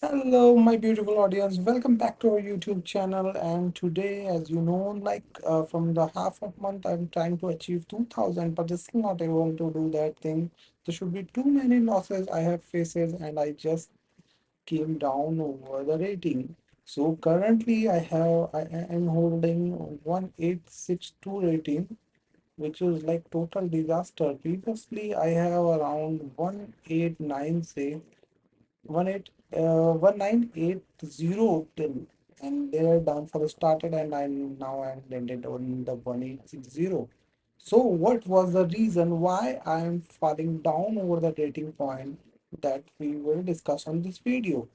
Hello, my beautiful audience. Welcome back to our YouTube channel. And today, as you know, from the half of month, I'm trying to achieve 2000, but just not able to do that thing. There should be too many losses I have faces, and I just came down over the rating. So currently, I am holding 1862 rating, which is like total disaster. Previously, I have around 1896 1980 till, and they're down for the started, and I'm landed on the 1860. So what was the reason why I am falling down over the rating point that we will discuss on this video?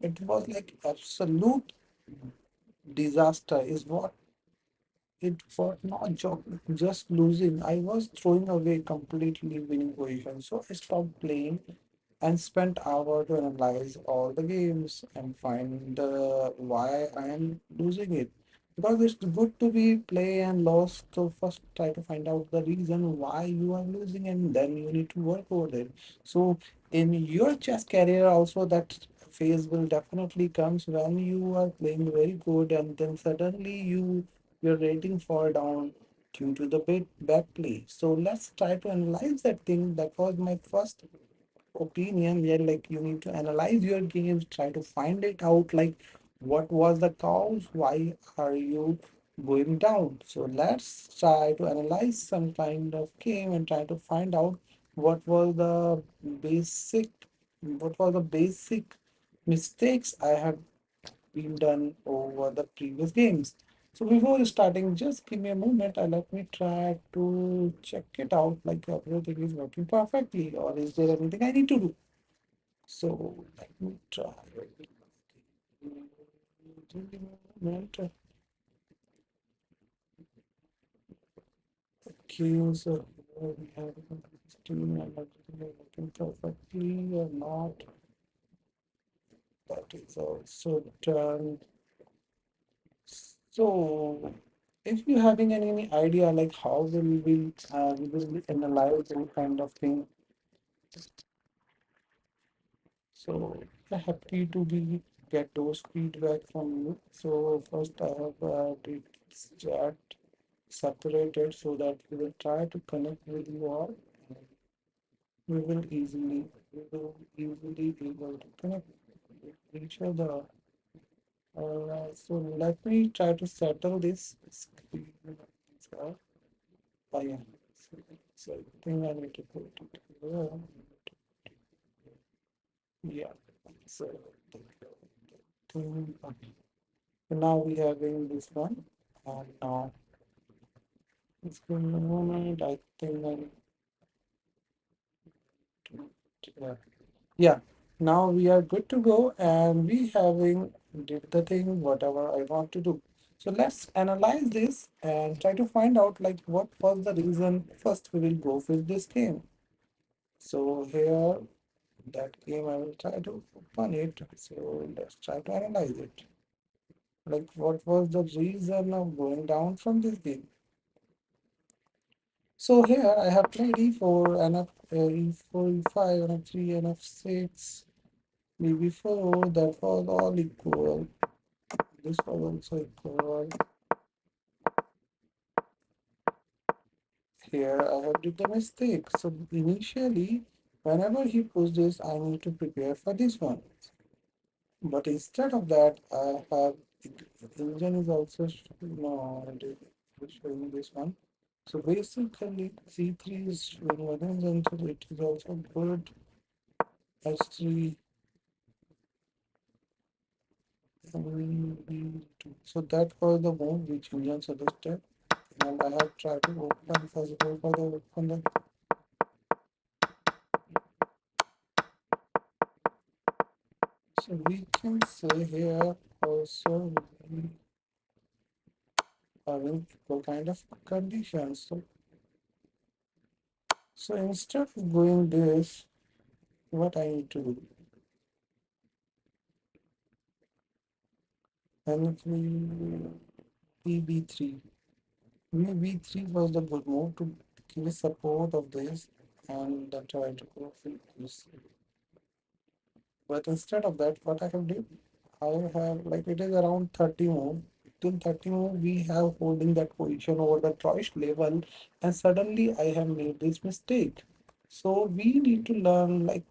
It was like absolute disaster is what it was, not just losing. I was throwing away completely winning position, so I stopped playing and spent hour to analyze all the games and find why I am losing it. Because it's good to be play and lost. So first try to find out the reason why you are losing, and then you need to work over it. So in your chess career also, that phase will definitely comes when you are playing very good and then suddenly your rating fall down due to the bad play. So let's try to analyze that thing. That was my first opinion. Yeah, like you need to analyze your games, try to find it out, like what was the cause, why are you going down. So let's try to analyze some kind of game and try to find out what was the basic what was the basic mistakes I have been done over the previous games. So before starting, just give me a moment and let me try to check it out, like everything is working perfectly, or is there anything I need to do? So let me try. Give me a moment. Okay, so here we have the stream and everything is working perfectly or not. That is also done. So, if you having any idea like how we will analyze any kind of thing, so I'm happy to be get those feedback from you. So first I have did chat separated so that we will try to connect with you all. And we will easily be able to connect with each other. So let me try to settle this screen. Oh, yeah. So I think I need to put it here. Yeah. So okay. So now we are doing this one. And now it's been a moment. I think I need to, yeah. Now we are good to go, and we having did the thing whatever I want to do. So let's analyze this and try to find out like what was the reason. First we will go with this game. So here that game I will try to open it. So let's try to analyze it. Like what was the reason of going down from this game? So here I have played e4, nf, e4, e5, nf3, nf6, bb4. That was all equal. This was also equal. Here I have did the mistake. So initially, whenever he puts this, I need to prepare for this one. But instead of that, I have engine is also no, it is showing this one. So basically, C3 is showing one engine, so it is also good. H3 and B2. So that was the move which engine suggested, and I have tried to open first of all for the open the. So we can say here also we are in equal kind of conditions. So instead of going this, what I need to do? And if we B3. B3 was the good move to give a support of this, and try to go for this. But instead of that, what I have did, I have like it is around 30 move. Till 30 move, we have holding that position over the choice level, and suddenly I have made this mistake. So we need to learn like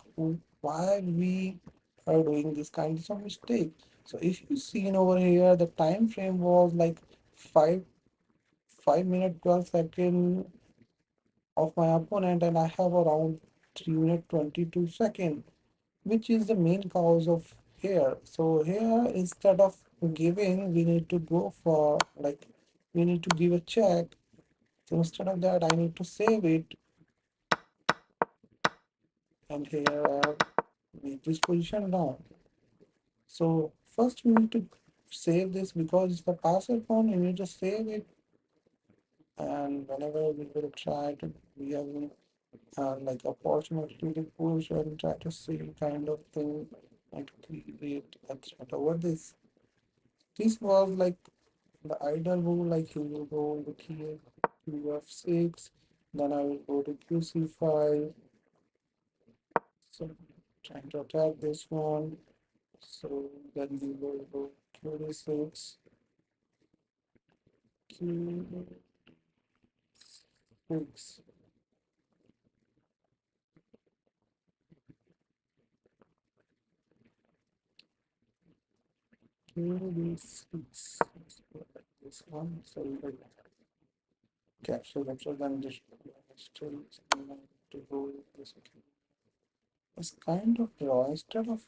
why we are doing this kinds of mistake. So if you seen over here, the time frame was like 5 minute 12 second of my opponent, and I have around 3 minute 22 second, which is the main cause of here. So here, instead of giving, we need to go for like we need to give a check. So instead of that, I need to save it, and here I have make this position down. So first we need to save this because it's the password phone. You need to save it, and whenever we will try to, we have like opportunity to push and try to see kind of thing and create a threat over this. This was like the ideal move, like you will go with here qf6, then I will go to qc5. So trying to attack this one. So then we will go qd6, q6, qd6. This one, so we will capture, then just still to go with this. Okay. It's kind of raw instead of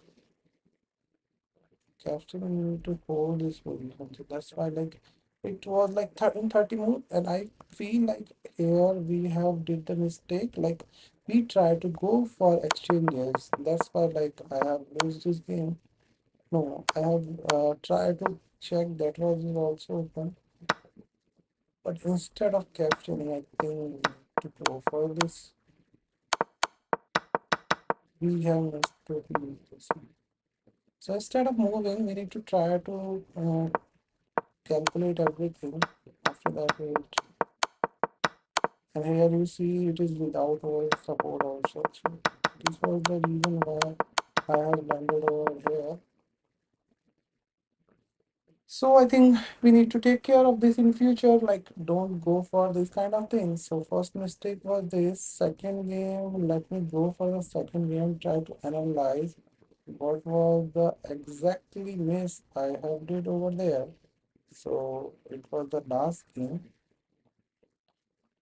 capturing, you need to hold this position. So that's why like it was like in 30 mode, and I feel like here we have did the mistake. Like we try to go for exchanges. That's why like I have lose this game. No, I have tried to check that was also open. But instead of capturing, I think we need to go for this. We have missed totally this. So instead of moving, we need to try to calculate everything. After that, and here you see it is without our support also. So this was the reason why I have landed over here. So I think we need to take care of this in future. Like don't go for this kind of things. So first mistake was this. Second game, let me go for the second game. Try to analyze what was the exactly miss I have did over there. So it was the last game.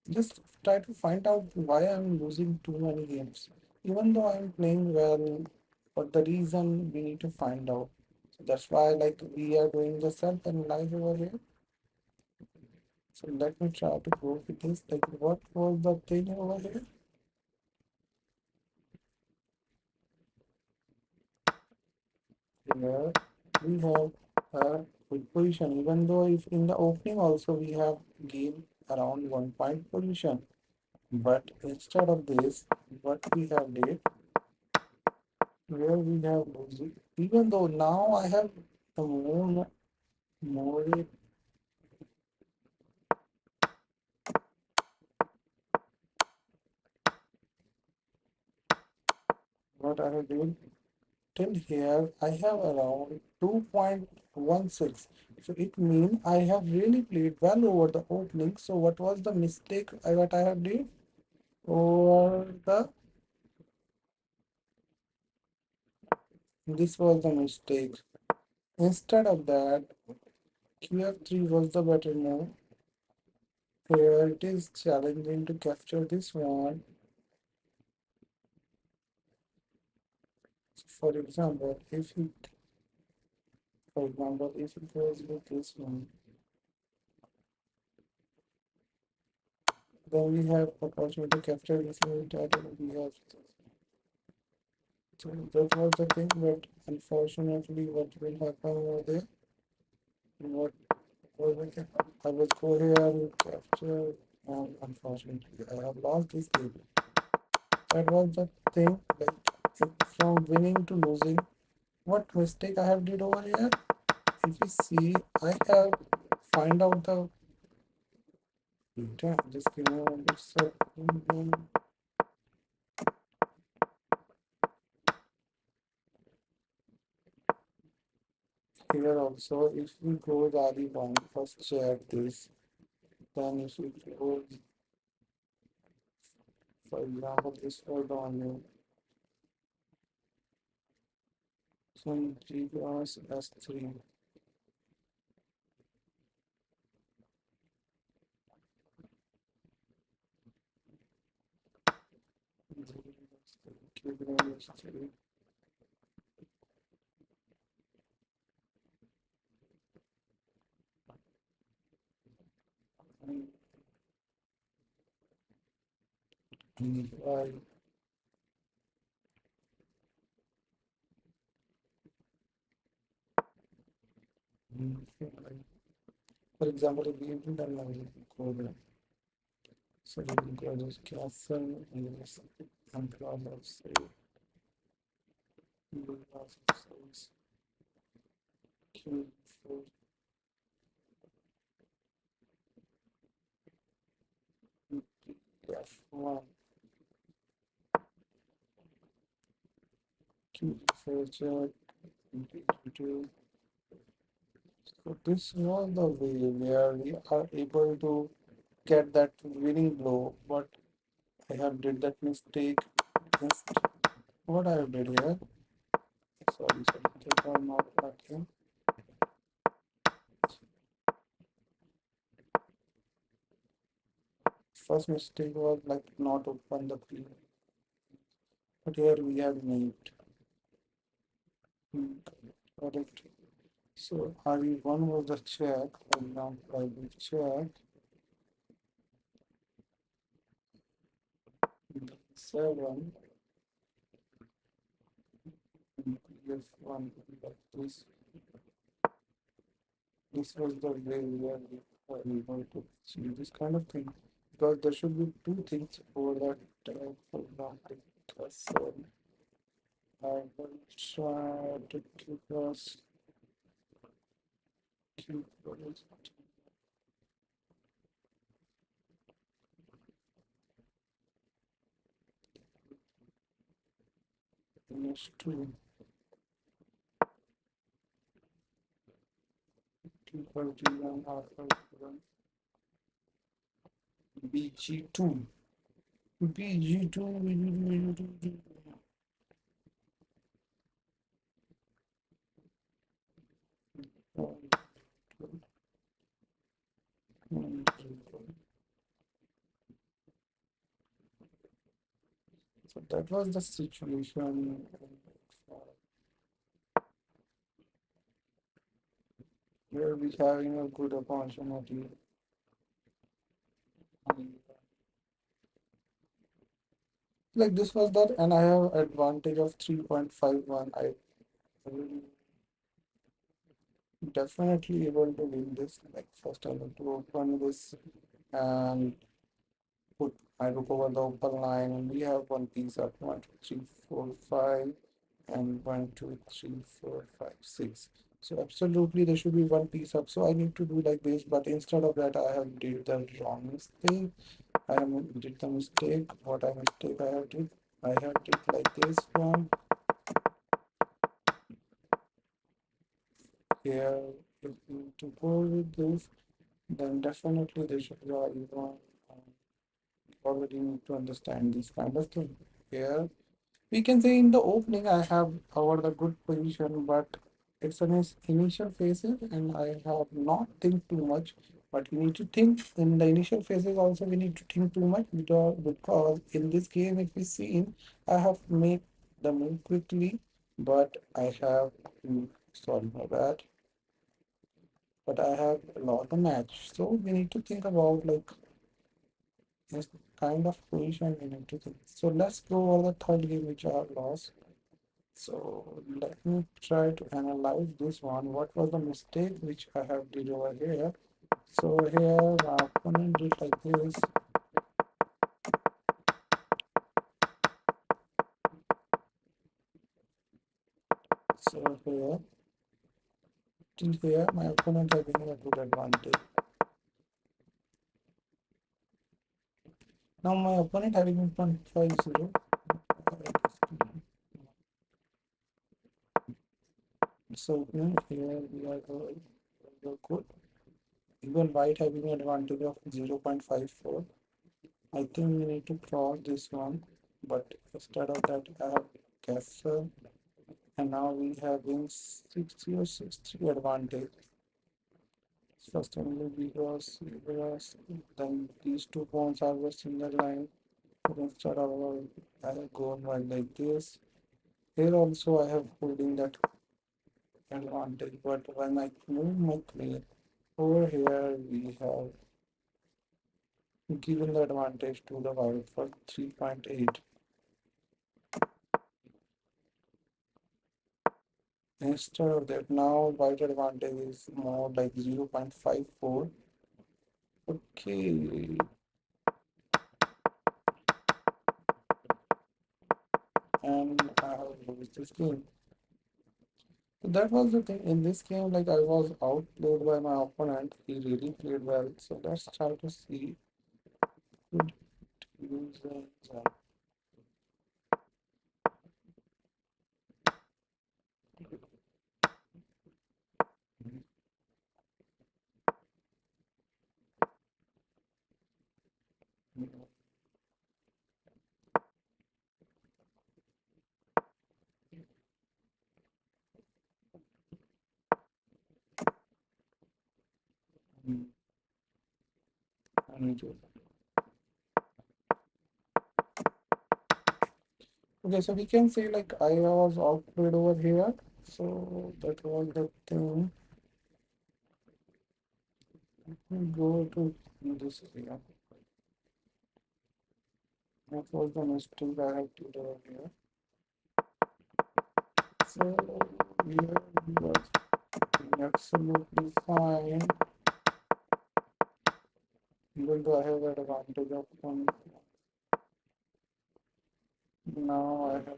Just try to find out why I'm losing too many games. Even though I'm playing well, but the reason we need to find out. So that's why like we are doing the self analyze over here. So let me try to go with this. Like what was the thing over here? Here we have a good position. Even though if in the opening also we have gained around 1 point position. But instead of this, what we have did, where we have losing, even though now I have the more what I have done till here, I have around 2.16. So it means I have really played well over the opening. So what was the mistake what I have did over the, this was the mistake. Instead of that, qf3 was the better move. Here it is challenging to capture this one. For example, if it goes with this one, then we have opportunity to capture this new title. We have, so that was the thing, but unfortunately, what will happen over there? What was it? I was go here and capture, and unfortunately, I have lost this game. That was the thing, like from winning to losing. What mistake I have did over here? If you see, I have find out the data. Just give me a moment. So, here also, if we close RE1, first check this. Then if we close, for example, this was on some G plus S3. Q plus S3. And I, for example, if we do that code, so we will go to castle and this employer of say, Q plus Q for F1, Q for check, Q2. So this was the way where we are able to get that winning blow, but I have did that mistake. Just what I have did here. Sorry, that was not working. First mistake was like not open the preview, but here we have made correct. So RE1 was the check. For example, I will check B7 and BF1 like this. This was the way where we were able to see this kind of thing. Because there should be two things for that, for example, so I will try to keep us keep us finish to keep us G1 alpha BG2 BG2 so that was the situation where we having a good opportunity. Like this was that, and I have advantage of 3.51. I will definitely able to win this. Like first I need to open this and put I look over the open line and we have one piece of 1, 2, 3, 4, 5 and 1, 2, 3, 4, 5, 6. So absolutely there should be one piece up. So I need to do like this, but instead of that I have did the wrong mistake. I have did the mistake. What I mistake I have did? I have did like this one here. If you need to go with this, then definitely there should be a one. Already need to understand this kind of thing. Here we can say in the opening I have covered a good position, but it's an initial phases and I have not think too much. But we need to think in the initial phases also we need to think too much because in this game if we see I have made the move quickly, but I have sorry my bad, but I have lost the match. So we need to think about like this kind of position we need to think. So let's go over the third game which I have lost. So let me try to analyze this one. What was the mistake which I have did over here? So here my opponent did like this. So here, till here, my opponent having a good advantage. Now my opponent having 1.50. So here we are good. Even white having an advantage of 0.54. I think we need to cross this one, but instead of that, I have castle, and now we have in 6063 advantage. First only because then these two pawns are the single line. So instead of I have gone one like this. Here also I have holding that advantage, but when I move my queen over here, we have given the advantage to the white for 3.8. Instead of that, now white advantage is more like 0.54. Okay, and I have lost this game. So that was the thing. In this game, like I was outplayed by my opponent. He really played well. So let's try to see. Good users. Okay, so we can say like I was outplayed over here. So that was the thing. We go to this area. That was the mistake I have to do here. So here we was absolutely fine. Even though I have an advantage of one. Now I have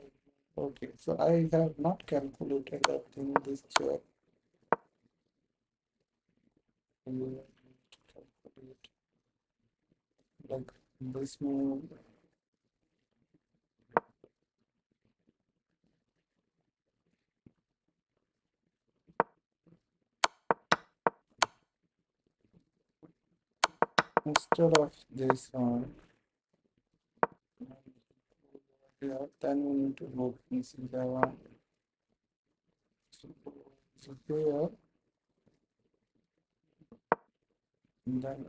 okay. So I have not calculated that thing this check. You need to calculate like this move instead of this one. Yeah, then we need to go PC7. So here, and then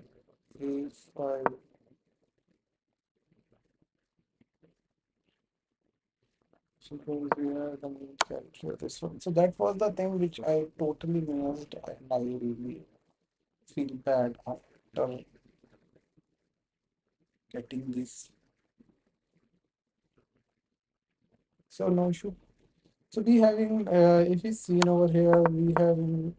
A5. So goes here, then we capture this one. So that was the thing which I totally missed, and I really feel bad after getting this. So no issue. So we having, if you seen over here, we having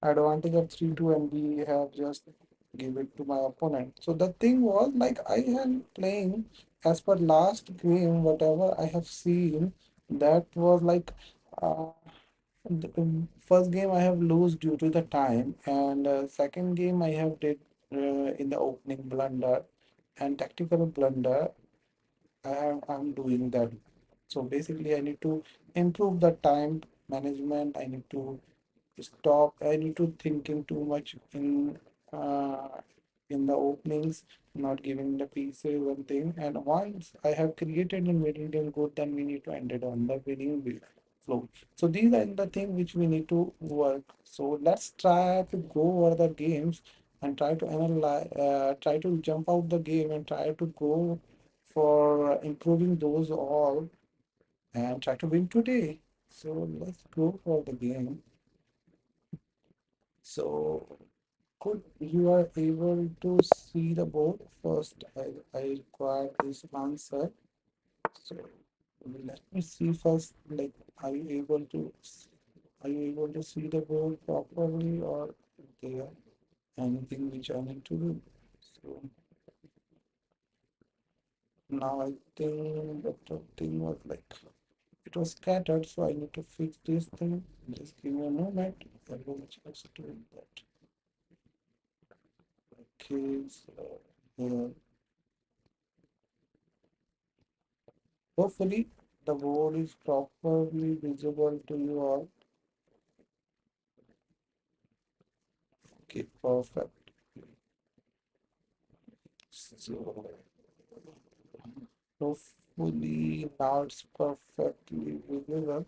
advantage of 3-2, and we have just give it to my opponent. So the thing was like I am playing as per last game, whatever I have seen, that was like uh, the first game I have lose due to the time, and second game I have did in the opening blunder and tactical blunder. I'm doing that. So basically, I need to improve the time management. I need to stop. I need to thinking too much uh, in the openings, not giving the pieces one thing. And once I have created a meridian good, then we need to end it on the winning flow. So these are the things which we need to work. So let's try to go over the games and try to analyze, try to jump out the game and try to go for improving those all and try to win today. So let's go for the game. So could you are able to see the board first? I require this answer. So let me see first. Like, are you able to see the board properly, or there anything which I need to do? So now I think that the thing was like it was scattered, so I need to fix this thing. Just give me a moment. I will just do that. Okay, so here, hopefully. the board is properly visible to you all. Okay, perfect. So hopefully now it's perfectly visible.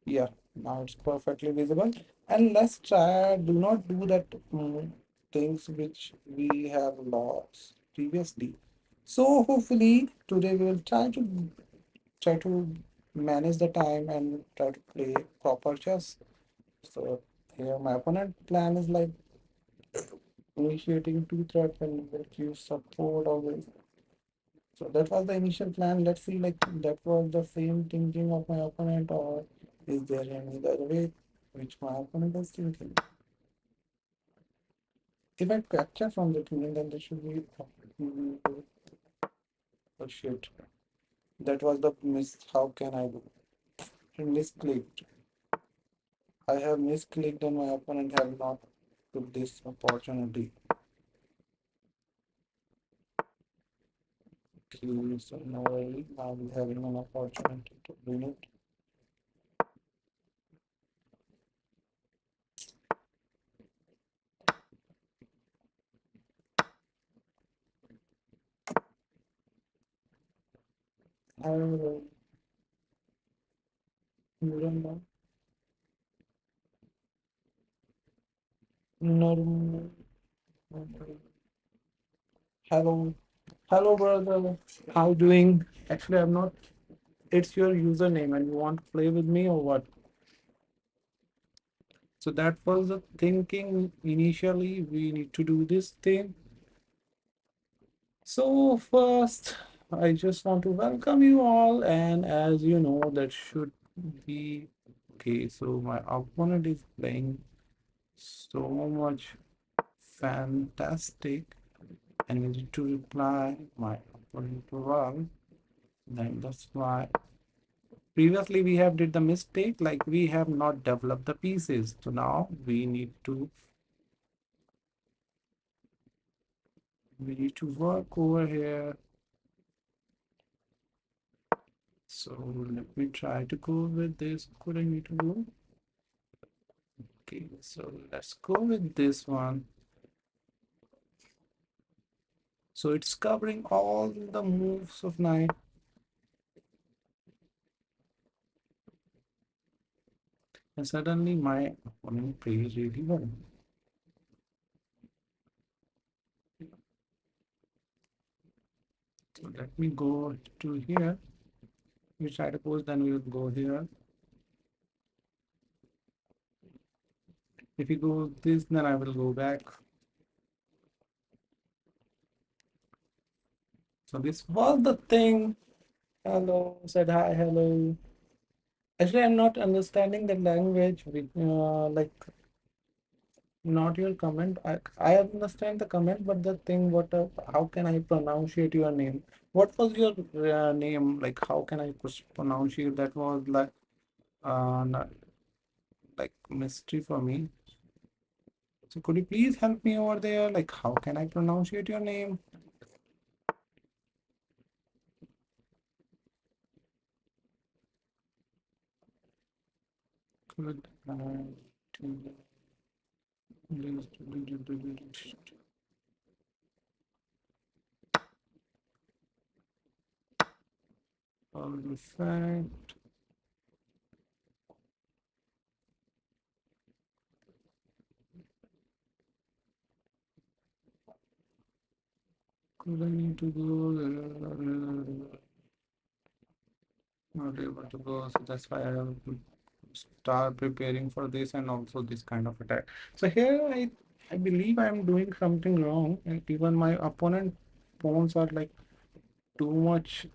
Yeah, now it's perfectly visible. And let's try, do not do that things which we have lost previously. So hopefully today we will try to manage the time and try to play proper chess. So here my opponent plan is like initiating two threats and will give support always. So that was the initial plan. Let's see like that was the same thinking of my opponent, or is there any other way which my opponent is thinking? If I capture from the thinking, then there should be oh shit. That was the miss. How can I do? I misclicked. I have misclicked and my opponent have not took this opportunity. Okay, so no worry. Now we having an opportunity to win it. I don't know. Normal. Hello. Hello, brother. How doing? Actually, I'm not. It's your username, and you want to play with me or what? So that was the thinking initially. We need to do this thing. So first, I just want to welcome you all, and as you know, that should be okay. So my opponent is playing so much fantastic, and we need to reply my opponent well. Then that's why previously we have did the mistake, like we have not developed the pieces. So now we need to work over here. So let me try to go with this. Could I need to go? Okay, so let's go with this one. So it's covering all the moves of knight. And suddenly my opponent plays really well. So let me go to here. We try to pose, then we will go here. If you go this, then I will go back. So this was the thing. Hello, said hi, hello. Actually, I'm not understanding the language with like not your comment. I understand the comment, but the thing what how can I pronunciate your name? What was your name? Like how can I pronounce you? That was not, like mystery for me. So could you please help me over there? Like how can I pronunciate your name? Could I perfect. Could I need to go? Not able to go, so that's why I have to start preparing for this and also this kind of attack. So here I believe I'm doing something wrong, and even my opponent pawns are like too much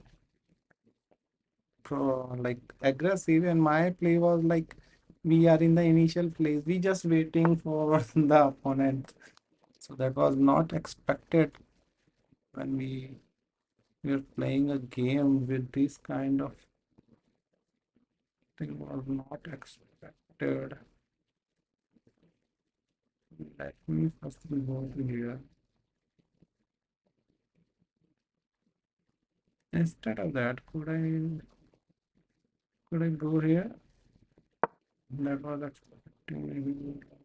like aggressive, and my play was like we are in the initial phase, we just waiting for the opponent. So that was not expected when we were playing a game with this kind of thing, was not expected. Let me first go to here. Instead of that, could I go here? That was expecting maybe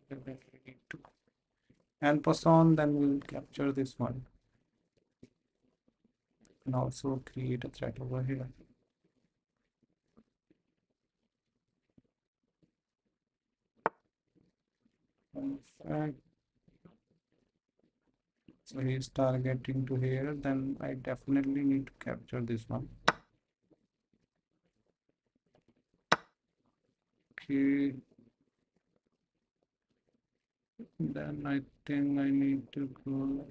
that we need to and pass on, then we'll capture this one and also create a thread over here. Perfect. So he's targeting to here, then I definitely need to capture this one. Okay, then I think I need to go.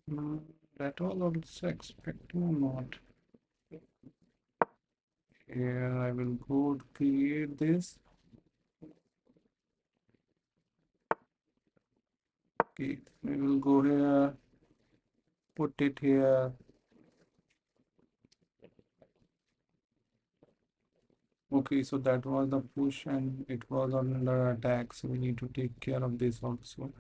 No, that was also expecting or not. Here I will go to create this. Okay, we will go here, put it here. Okay, so that was the push and it was under attack, so we need to take care of this also.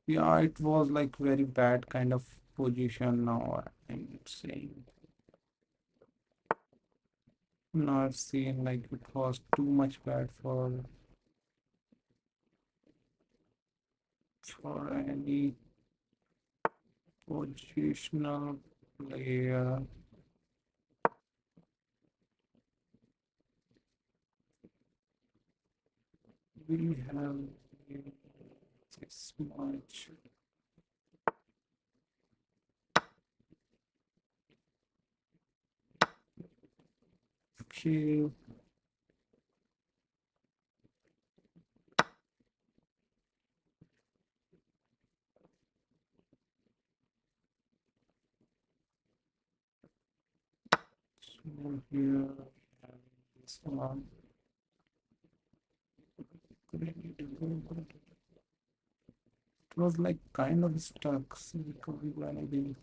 Yeah, it was like very bad kind of position now, I'm saying. Now I've seen like it was too much bad for any positional player. We have this much. Okay, so here we have this one. Could I need to go? It was like kind of stuck, so we couldn't do anything.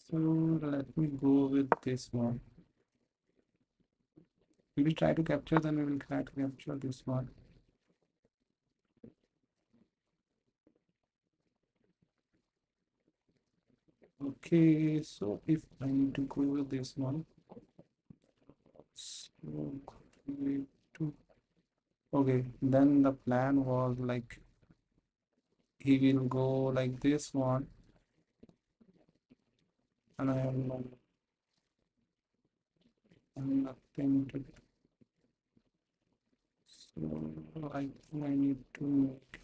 So let me go with this one. We will try to capture, then we will try to capture this one. Okay, so if I need to go with this one, so we to okay, then the plan was like he will go like this one, and I have nothing to do. So I think I need to make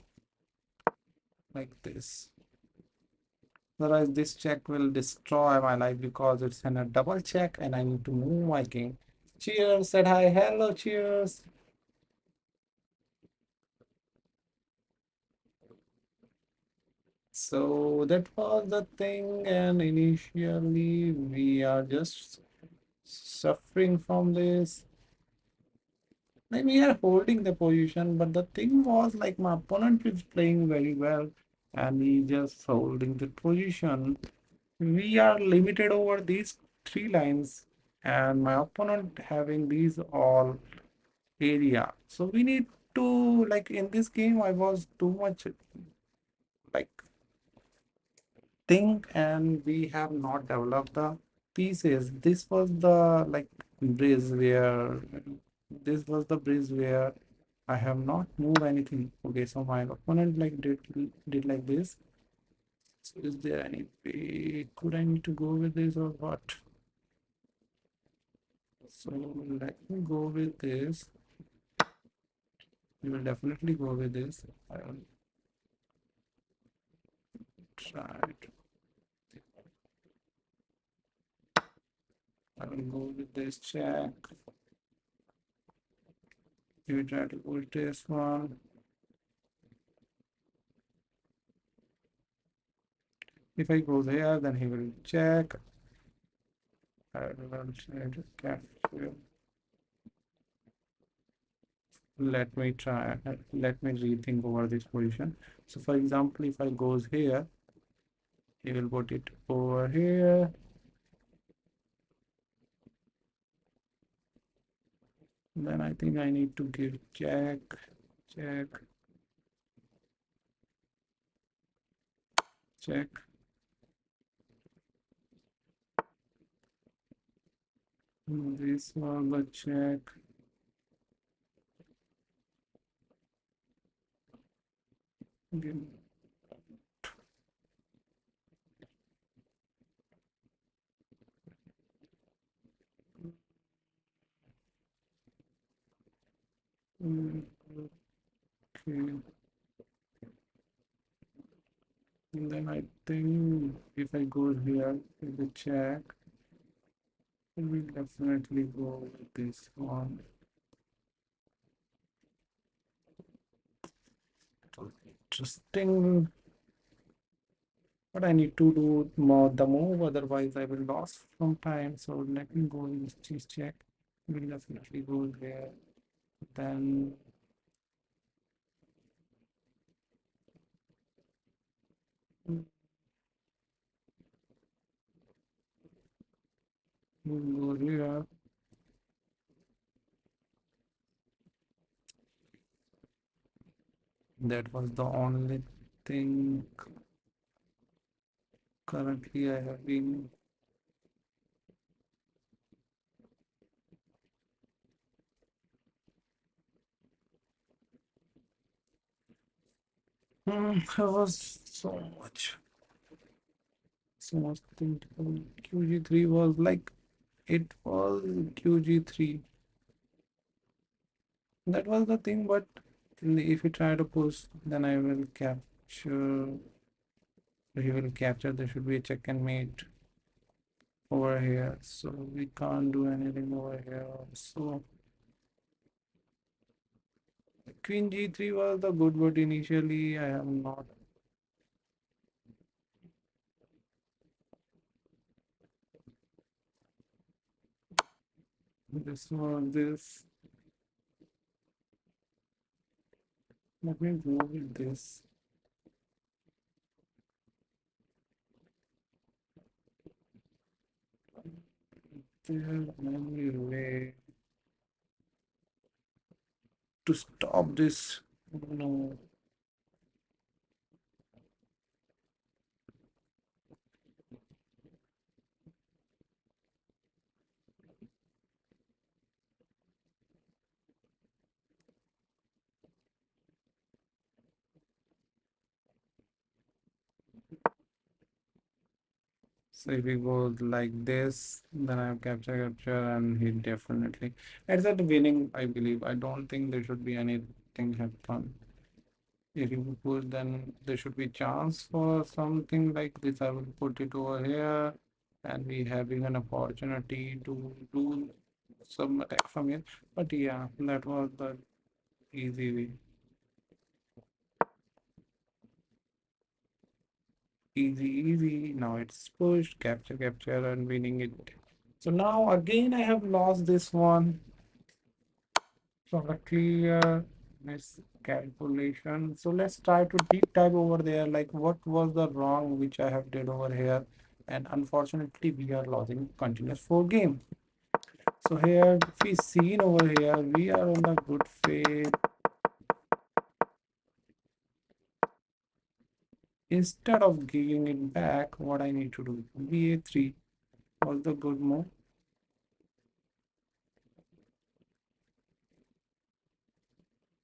like this. Otherwise, this check will destroy my life because it's in a double check and I need to move my king. Cheers, said hi, hello, cheers. So that was the thing, and initially we are just suffering from this. Like we are holding the position, but the thing was like my opponent is playing very well and he just holding the position. We are limited over these three lines and my opponent having these all area. So we need to like in this game I was too much like think and we have not developed the pieces. This was the like bridge where I have not moved anything. Okay, so my opponent like did like this. So is there any way could I need to go with this or what? So let me go with this. We will definitely go with this. I will try it. I will go with this check. We will try to push this one. If I go there, then he will check. I will try to capture. Let me try. Let me rethink over this position. So, for example, if I goes here, he will put it over here. Then I think I need to give check, check, check. This was the check. Give, mm, okay. And then I think if I go here with the check, I will definitely go with this one. It was interesting. But I need to do more the move, otherwise I will lose from time. So let me go in this check. We'll definitely go there. Then we'll go here. That was the only thing currently I have been. There was so much thing to do. QG3 was like it was QG3. That was the thing, but if you try to push, then I will capture. He will capture. There should be a check and mate over here, so we can't do anything over here. So Queen G3 was the good, but initially I have not. This was this. Let me go with this. There's any way to stop this? No. So if we go like this, then I have capture, and he definitely. It's at winning, I believe. I don't think there should be anything happen. If you push, then there should be chance for something like this. I will put it over here, and we having an opportunity to do some attack from here. But yeah, that was the easy way. Easy, easy. Now it's pushed, capture, and winning it. So now again, I have lost this one from the clear miscalculation. So let's try to deep dive over there. Like what was the wrong which I have did over here? And unfortunately, we are losing continuous 4 game. So here, if we seen over here, we are on the good faith. Instead of giving it back, what I need to do? BA3 was the good move.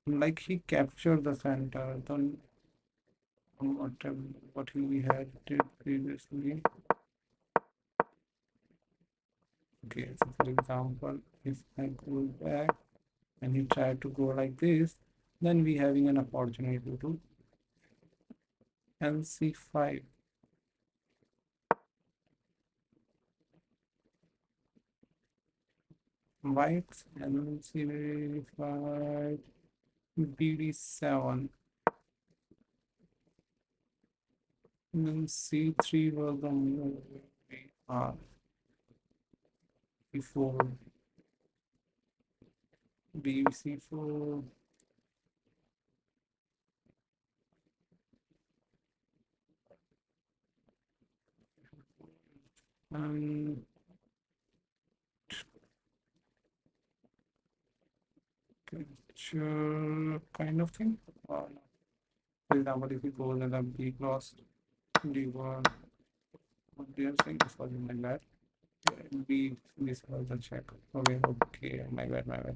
Like he captured the center, then what he had did previously. Okay, so for example, if I go back and he tried to go like this, then we having an opportunity to do LC5. White LC5 BD7. And then C3 was the move we are before BC4. And capture kind of thing. Or for example, if you go in a B class, D1, what they are saying is something like that. B, this was the check. Okay, okay, my bad, my bad.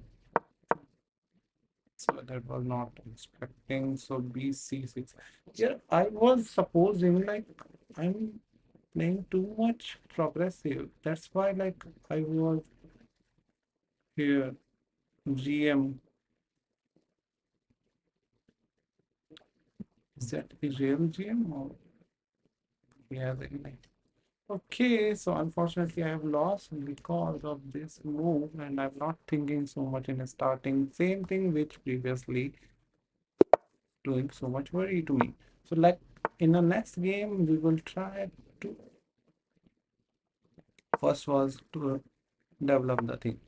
So that was not expecting. So BC6. Yeah, I was supposing like I'm playing too much progressive. That's why like I was here. GM. Is that a real GM or yeah, like okay, so unfortunately I have lost because of this move and I'm not thinking so much in starting. Same thing which previously doing so much worry to me. So like in the next game we will try to first was to develop the thing.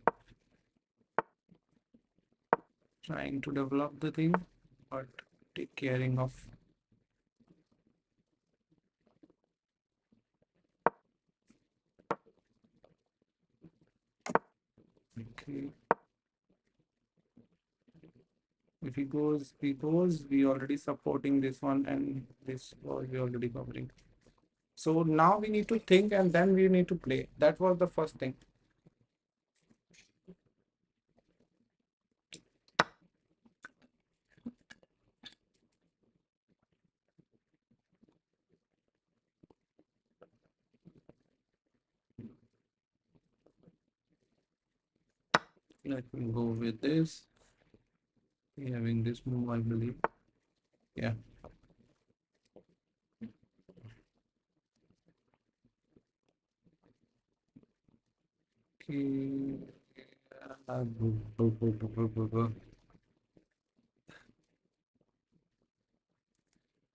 Trying to develop the thing but take caring of okay. If he goes, we already supporting this one and this was we already covering. So now we need to think and then we need to play. That was the first thing. Let me go with this. We having this move, I believe. Yeah. Okay.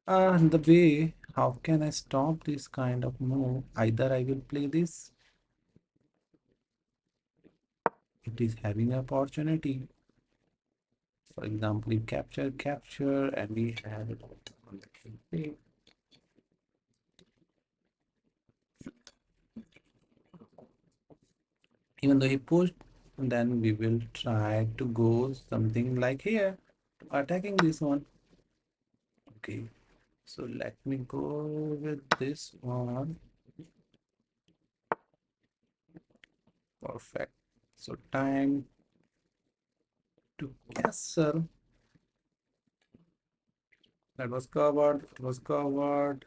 The way, how can I stop this kind of move? Either I will play this, it is having an opportunity. For example, you capture, and we have it on the king. Even though he pushed, then we will try to go something like here, attacking this one. Okay, so let me go with this one. Perfect. So time to castle. That was covered. It was covered.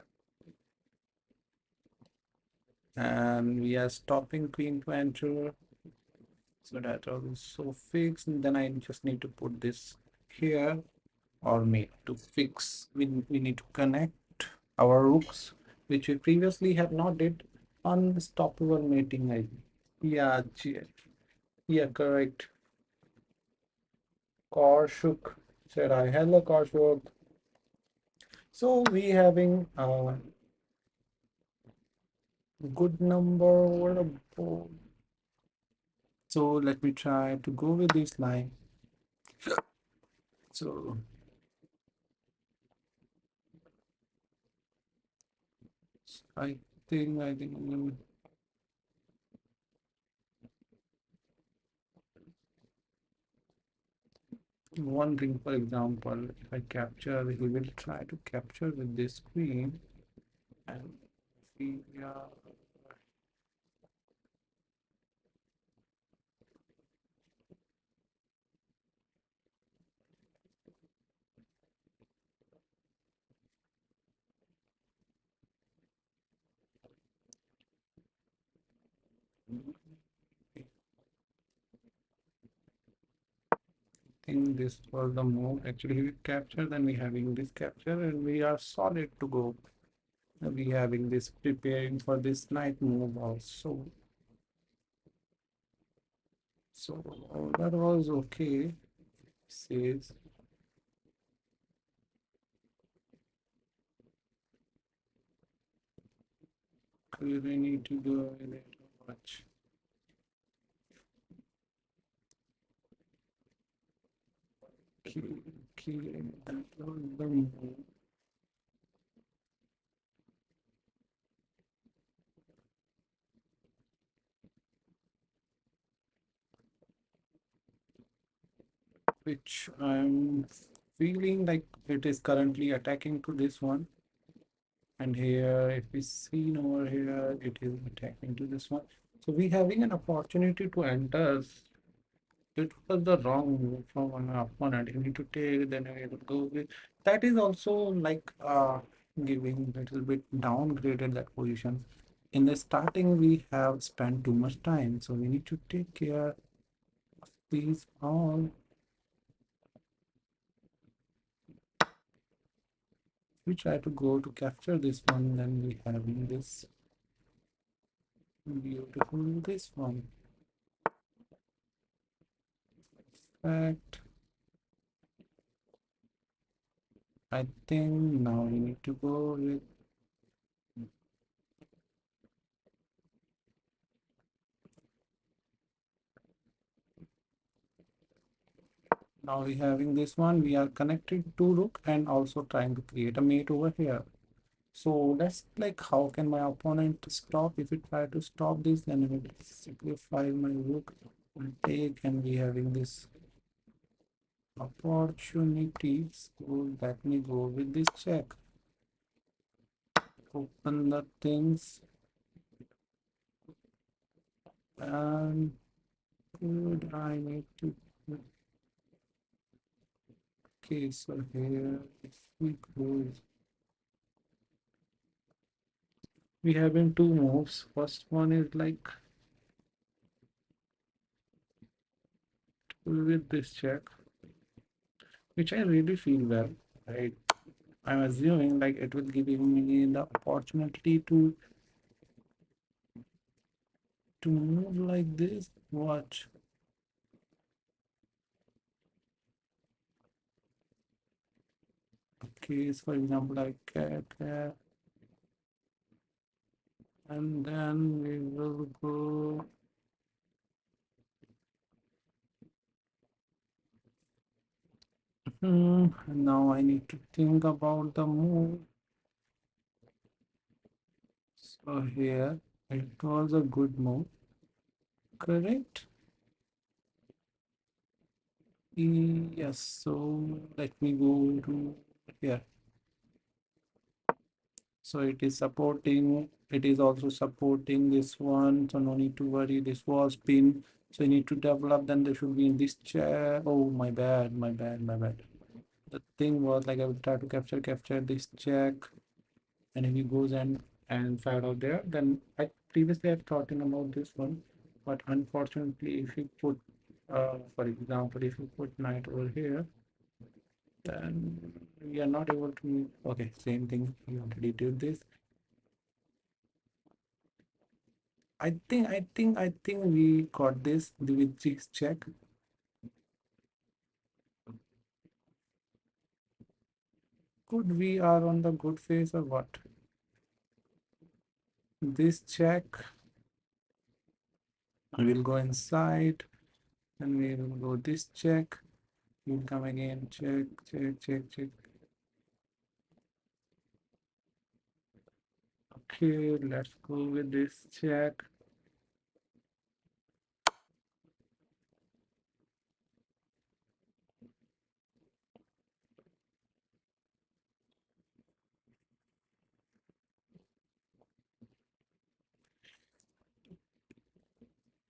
And we are stopping queen to enter. So that was so fixed. And then I just need to put this here or mate to fix. We need to connect our rooks, which we previously have not did. Unstoppable mating ID. Yeah, yeah, correct. Korshuk said I. Hello, Korshuk. So we having a good number. What about? So let me try to go with this line. So I think one thing, for example, if I capture, he will try to capture with this queen, and we think this was the move. Actually, we capture, then we having this capture, and we are solid to go. We having this preparing for this night move also. So that was okay. Says we need to go in it much. Okay, okay, that was the move. which I'm feeling like it is currently attacking to this one. And here, if we see over here, it is attacking to this one. So we having an opportunity to enter. It was the wrong move from an opponent. You need to take, then you will go with. That is also like giving little bit downgraded that position. In the starting, we have spent too much time, so we need to take care of these all. We try to go to capture this one, then we having this beautiful this one. Fact, I think now we need to go with now we having this one. We are connected to rook and also trying to create a mate over here. So that's like how can my opponent stop? If it try to stop this, then it will simplify my rook will take and we having this opportunity. So let me go with this check. Open the things and good. I need to okay, so here if we go we having two moves. First one is like with this check, which I really feel well, right? I'm assuming like it will give me the opportunity to move like this. Watch. Okay, so for example, I get and then we will go. Now I need to think about the move. So here it was a good move, correct? Yes. So let me go to here. So it is supporting, it is also supporting this one, so no need to worry. This was pin, so you need to develop, then they should be in this chair. Oh, my bad, my bad, my bad. The thing was like I will try to capture this check, and if he goes and fired out there, then I previously I've thought about this one, but unfortunately if you put for example if you put knight over here, then we are not able to. Okay, same thing, we already did this. I think we got this with this check. Good, we are on the good phase or what? This check, I will go inside and we will go this check. We'll come again, check, check, check, check. Okay, let's go with this check.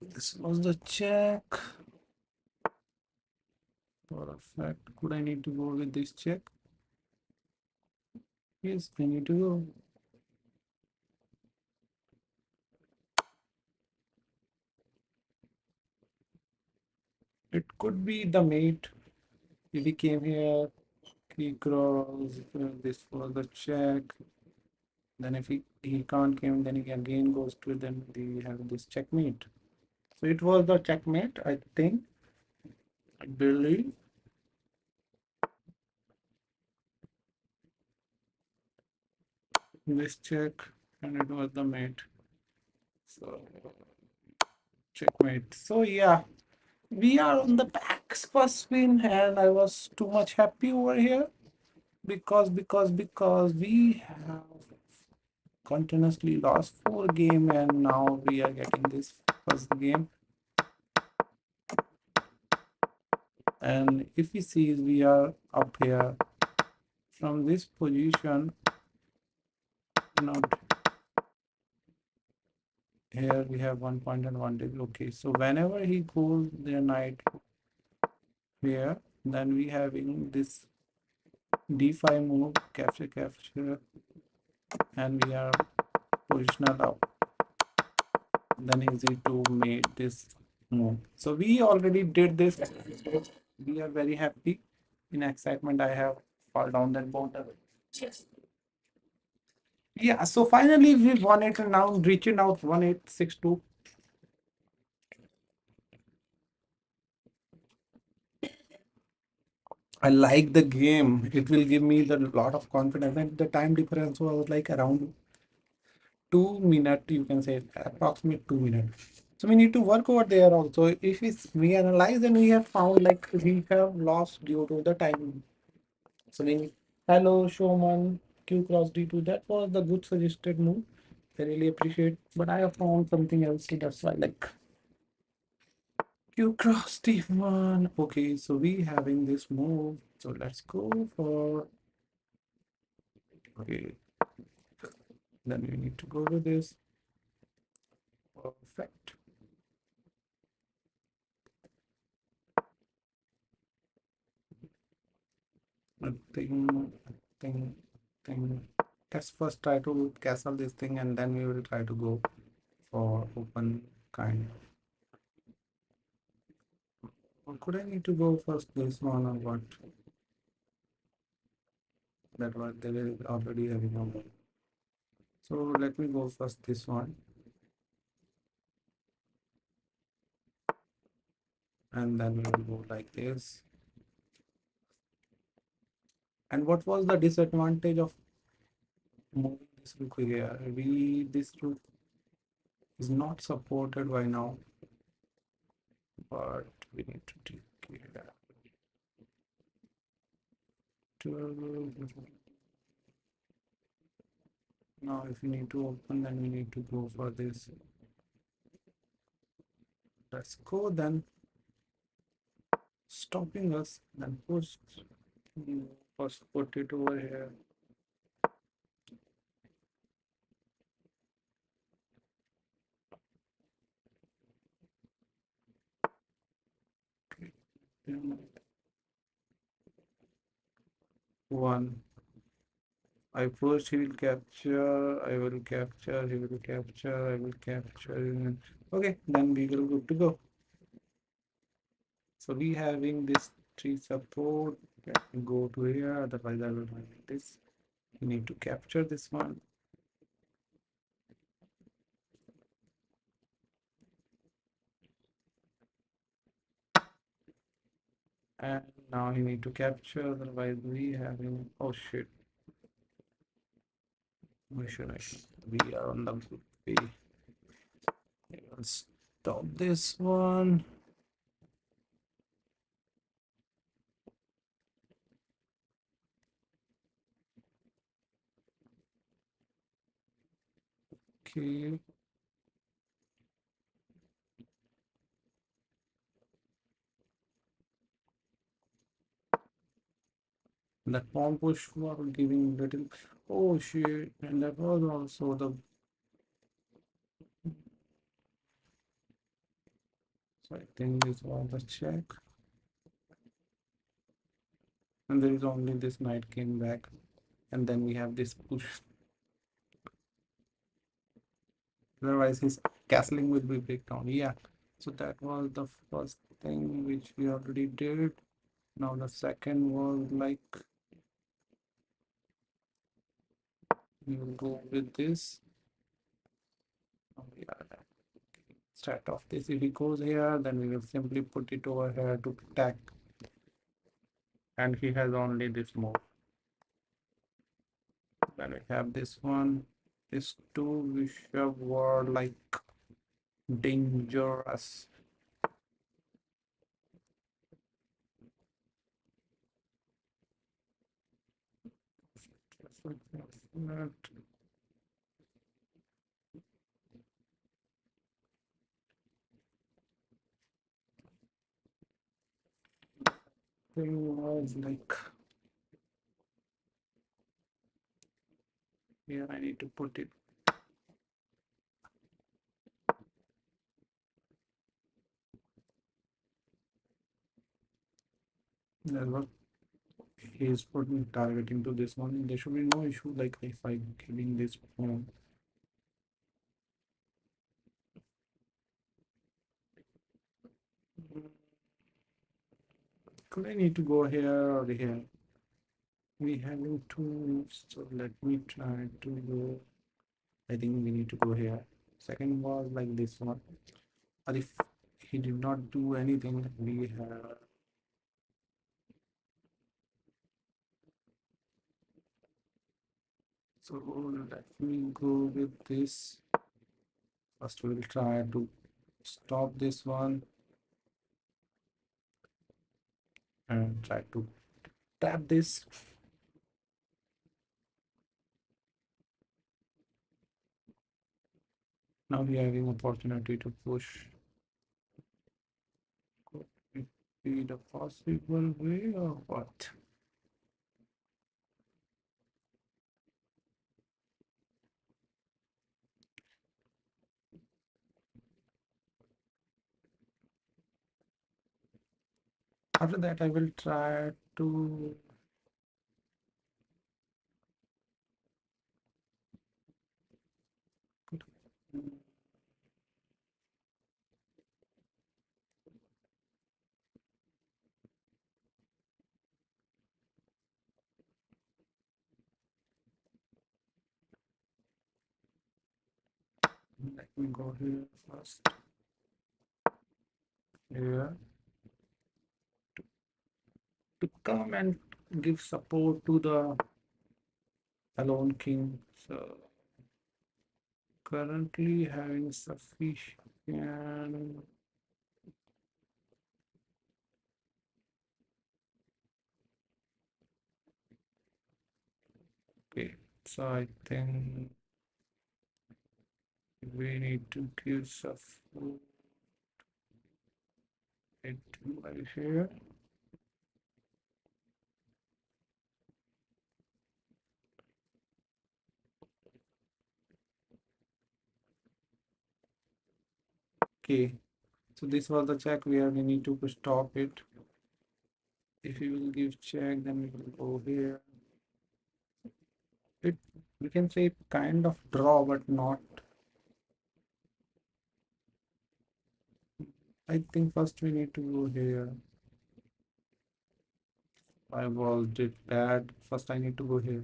This was the check. Perfect. Could I need to go with this check? Yes, I need to go. It could be the mate. If he came here, he crossed. This was the check. Then if he can't came, then he again goes to then we have this checkmate. So it was the checkmate, I think. I believe. This check and it was the mate. So checkmate. So yeah, we are on the back's first win, and I was too much happy over here because we have continuously lost 4 games and now we are getting this first game. And if we see, we are up here from this position. Now here we have 1 point advantage. Okay, so whenever he goes their knight here, then we having this d5 move, capture, capture, and we are positional up, then easy to make this move. So we already did this. We are very happy. In excitement, I have fall down that border. Yeah, so finally we won it, and now reaching out 1862. I like the game. It will give me the lot of confidence. And the time difference was like around 2 minutes, you can say approximate 2 minutes. So we need to work over there also. If we analyze and we have found like we have lost due to the time. So we hello showman Q cross D2. That was the good suggested move. I really appreciate. But I have found something else. So that's why like Q cross D1. Okay, so we having this move. So let's go for okay. Then we need to go to this. Perfect. Thing, thing. Let's first try to castle this thing and then we will try to go for open kind. Or could I need to go first this one or what? That was they were already having a one. So let me go first this one and then we will go like this. And what was the disadvantage of moving this rook here? This rook is not supported by now, but we need to take care to now if we need to open then we need to go for this. Let's go then. Stopping us, then push. First put it over here. Then one. I first he will capture, I will capture, he will capture, I will capture. Okay, then we will good to go. So we having this tree support. Let me go to here, otherwise I will find this. We need to capture this one. And now you need to capture, otherwise we having oh shit. We should we are on the good way. Let's stop this one. Okay. That pawn push was giving little oh shit, and that was also the so I think this was the check. And there is only this knight came back, and then we have this push. Otherwise his castling will be breakdown. Yeah. So that was the first thing which we already did. Now the second was like we will go with this. Oh, yeah. Start off this. If he goes here, then we will simply put it over here to attack. And he has only this move. Then we have this one. These two bishop were like dangerous. thing was like here I need to put it. That's what he's putting targeting to this one. There should be no issue like if I giving this phone. Could I need to go here or here? We having two moves, so let me try to go. I think we need to go here. Second was like this one. Or if he did not do anything, we have. So let me go with this. First, we'll try to stop this one and try to tap this. Now we are having opportunity to push. Could it be the possible way or what? After that, I will try to let me go here first. Here to come and give support to the alone king. So currently having sufficient. Okay, so I think we need to give support it right here. Okay, so this was the check where we need to stop it. If we will give check, then we will go here. It we can say kind of draw, but not. I think first we need to go here. I was did bad. First I need to go here.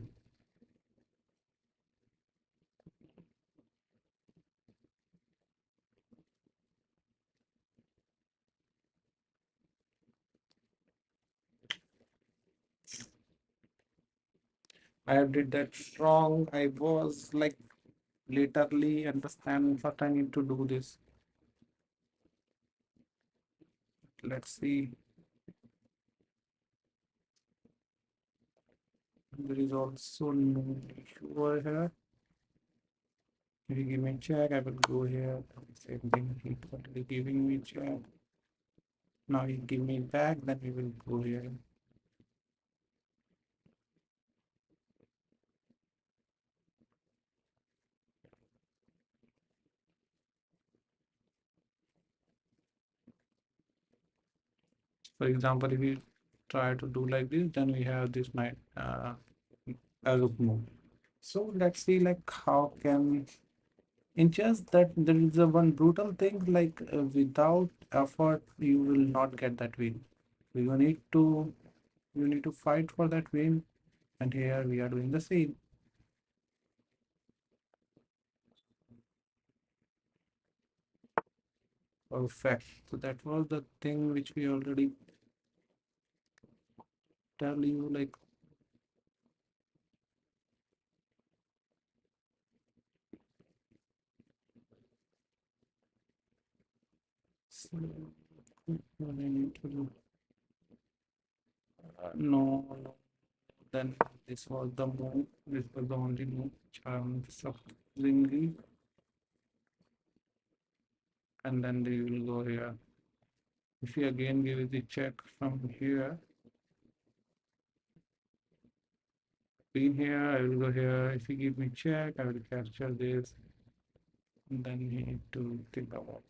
I have did that wrong. I was like literally understand first I need to do this. Let's see. There is also no issue over here. If you give me check, I will go here. Same thing, he totally giving me check. Now he give me back, then we will go here. For example, if we try to do like this, then we have this knight as a move. So let's see like how can in chess that there is a one brutal thing like without effort you will not get that win. You need to fight for that win, and here we are doing the same. Perfect. So that was the thing which we already tell you like so, what I need to do. No, no. Then this was the move. This was the only move which I'm surprisingly, and then they will go here. If you again give it the check from here, Queen here, I will go here. If you give me check, I will capture this. And then we need to think about.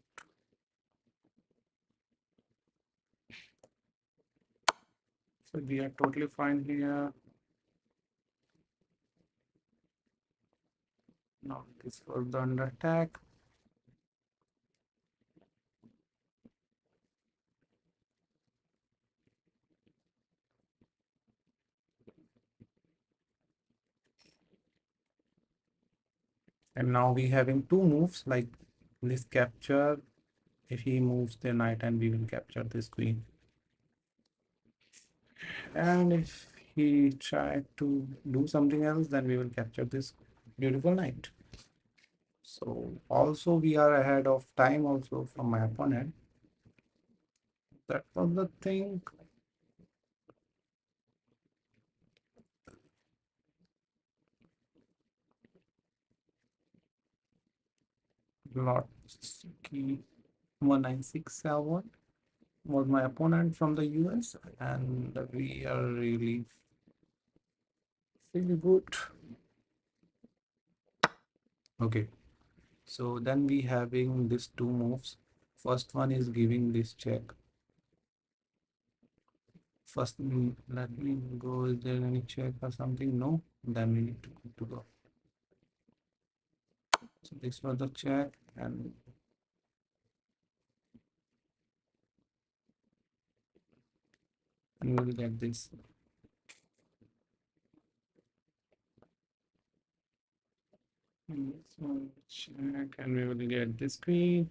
So we are totally fine here. Now this was the under attack. And now we having two moves like this capture. If he moves the knight and we will capture this queen. And if he tried to do something else, then we will capture this beautiful knight. So also we are ahead of time also from my opponent. That was the thing. Lotsky 1967 was my opponent from the US, and we are really good. Okay, so then we having these two moves. First one is giving this check. First, let me go. Is there any check or something? No. Then we need to go. So this was the check, and we will get this. This one check, and we will get this queen.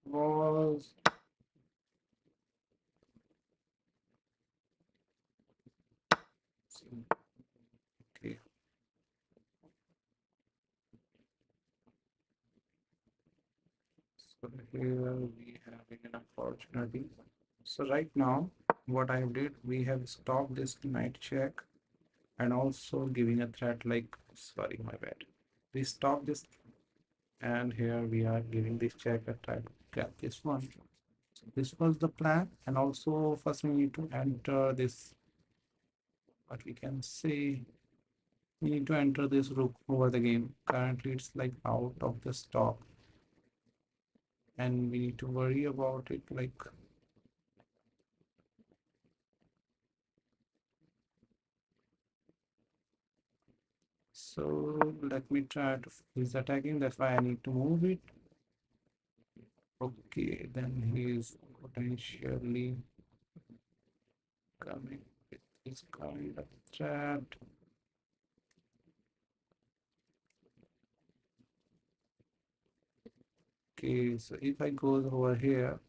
Was okay. So here we having an opportunity. So right now, what I did, we have stopped this knight check and also giving a threat like, sorry, my bad. We stop this, and here we are giving this check a try to grab this one. So this was the plan, and also first we need to enter this, what we can say, we need to enter this rook over the game. Currently it's like out of the stock, and we need to worry about it like, so let me try to, he's attacking, that's why I need to move it. Okay, then he is potentially coming with this kind of threat. Okay, so if I go over here,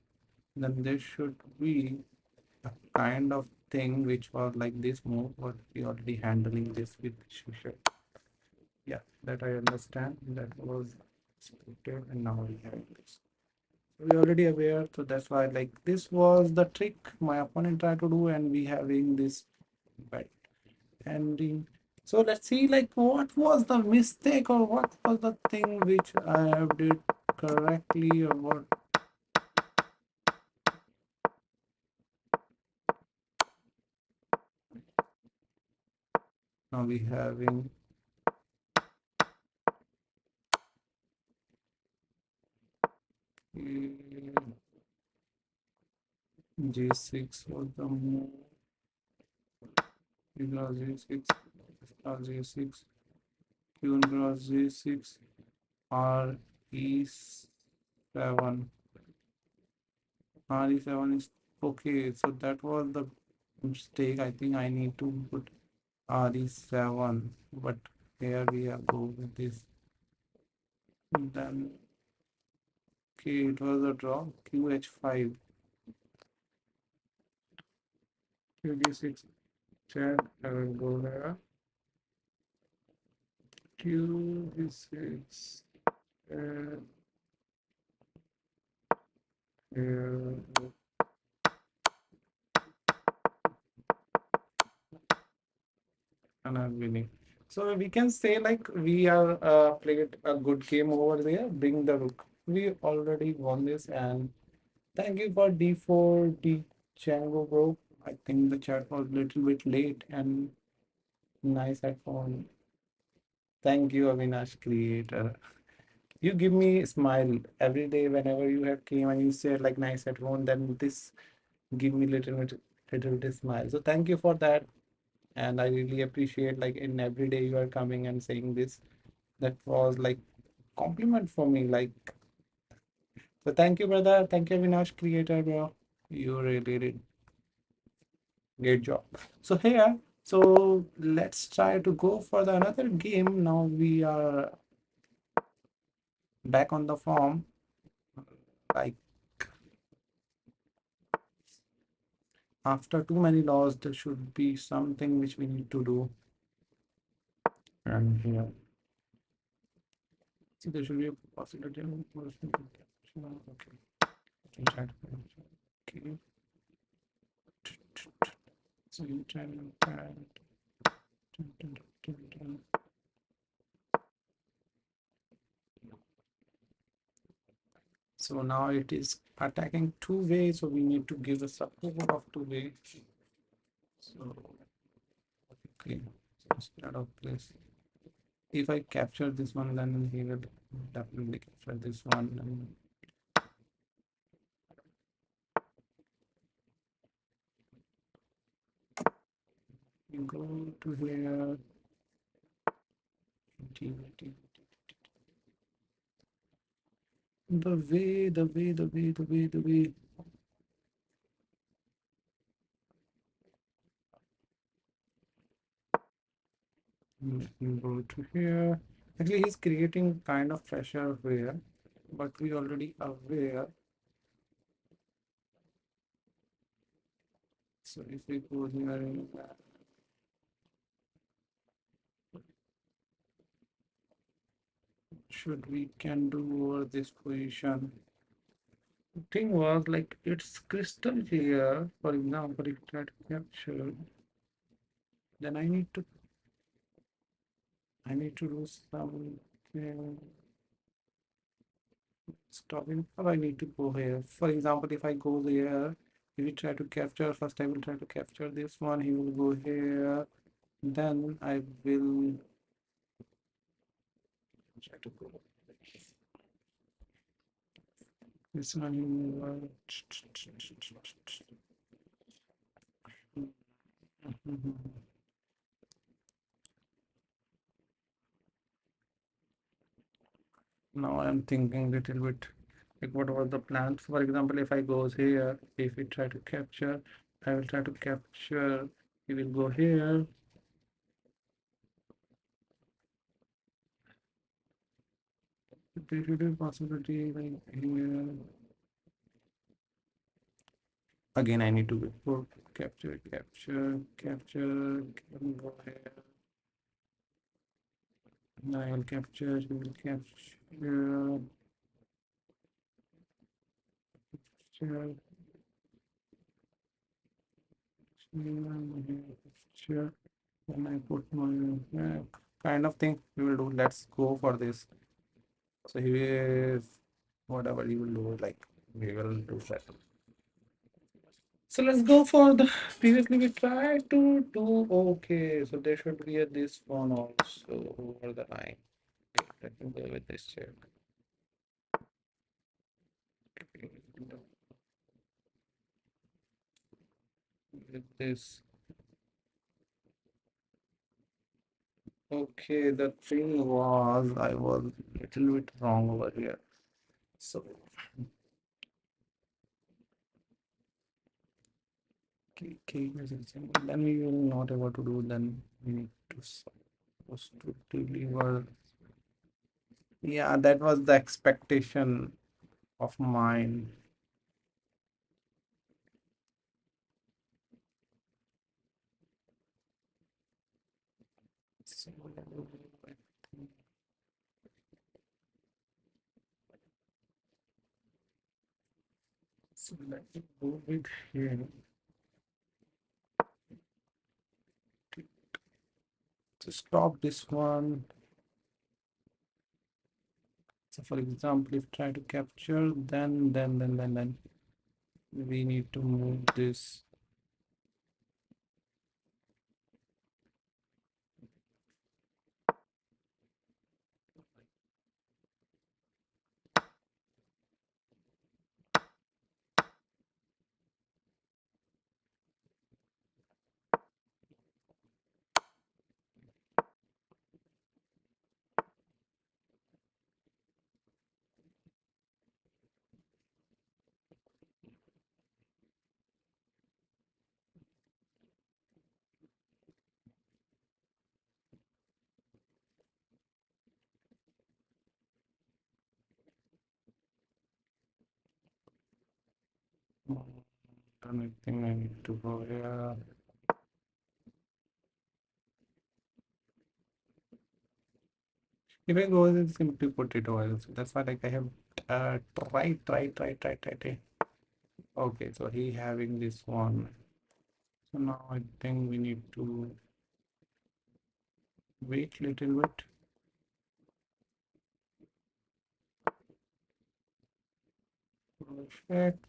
then there should be a kind of thing which was like this move, but we already handling this with Shusha. Yeah, that I understand. That was expected, and now we have this. So we already aware, so that's why like this was the trick my opponent tried to do, and we having this bad ending. So let's see like what was the mistake or what was the thing which I have did correctly or what. Now we having G6 was the move. Cross G6, cross G6, Q cross G6, R E7. R E7 is okay. So that was the mistake. I think I need to put R E7, but here we are go with this. Then okay, it was a draw. QH5, QG6. Check. I will go here. QG6. Here. And I'm winning. So we can say like we are played a good game over there. Bring the rook. We already won this, and thank you for D4 D Django bro. I think the chat was a little bit late and nice headphone. Thank you, Avinash Creator. You give me a smile every day whenever you have came and you said like nice headphone, then this give me little bit smile. So thank you for that. And I really appreciate like in every day you are coming and saying this. That was like compliment for me. Like so thank you, brother. Thank you, Avinash Creator, bro. You really did great job. So here, so let's try to go for the another game. Now we are back on the form. Like after too many laws, there should be something which we need to do. And here, see, there should be a possibility of okay. Okay. So you try so now it is attacking two ways, so we need to give a support of two way. So okay, so instead of this, if I capture this one, then he will definitely capture this one. And you go to here, the way. You go to here. Actually, he's creating kind of pressure here, but we already aware. So if we go here, should we can do over this position. Thing was like it's crystal here. For example, if I try to capture, then I need to do something. Stopping. Or I need to go here. For example, if I go there, if we try to capture, first I will try to capture this one. He will go here. Then I will try to go this one. Now I'm thinking little bit like what was the plan. For example, if I goes here, if we try to capture, I will try to capture. He will go here. There should be a possibility like here. Again, I need to go for capture. Go here. I will capture. He will capture. Capture. Capture. Then I put my kind of thing we will do. Let's go for this. So he is whatever he will do, like we will do that. So let's go for the previously we tried to do okay. So there should be a this one also over the line. Okay, let me go with this check. Okay, with this. Okay, the thing was I was a little bit wrong over here. So okay, then we will not able to do. Then we need to supposed to deliver. Yeah, that was the expectation of mine. So, so let me go with here to stop this one. So for example, if try to capture, then we need to move this. I think I need to go here. If I go with simply potato oil, so that's why like I have tried. Okay, so he having this one. So now I think we need to wait little bit.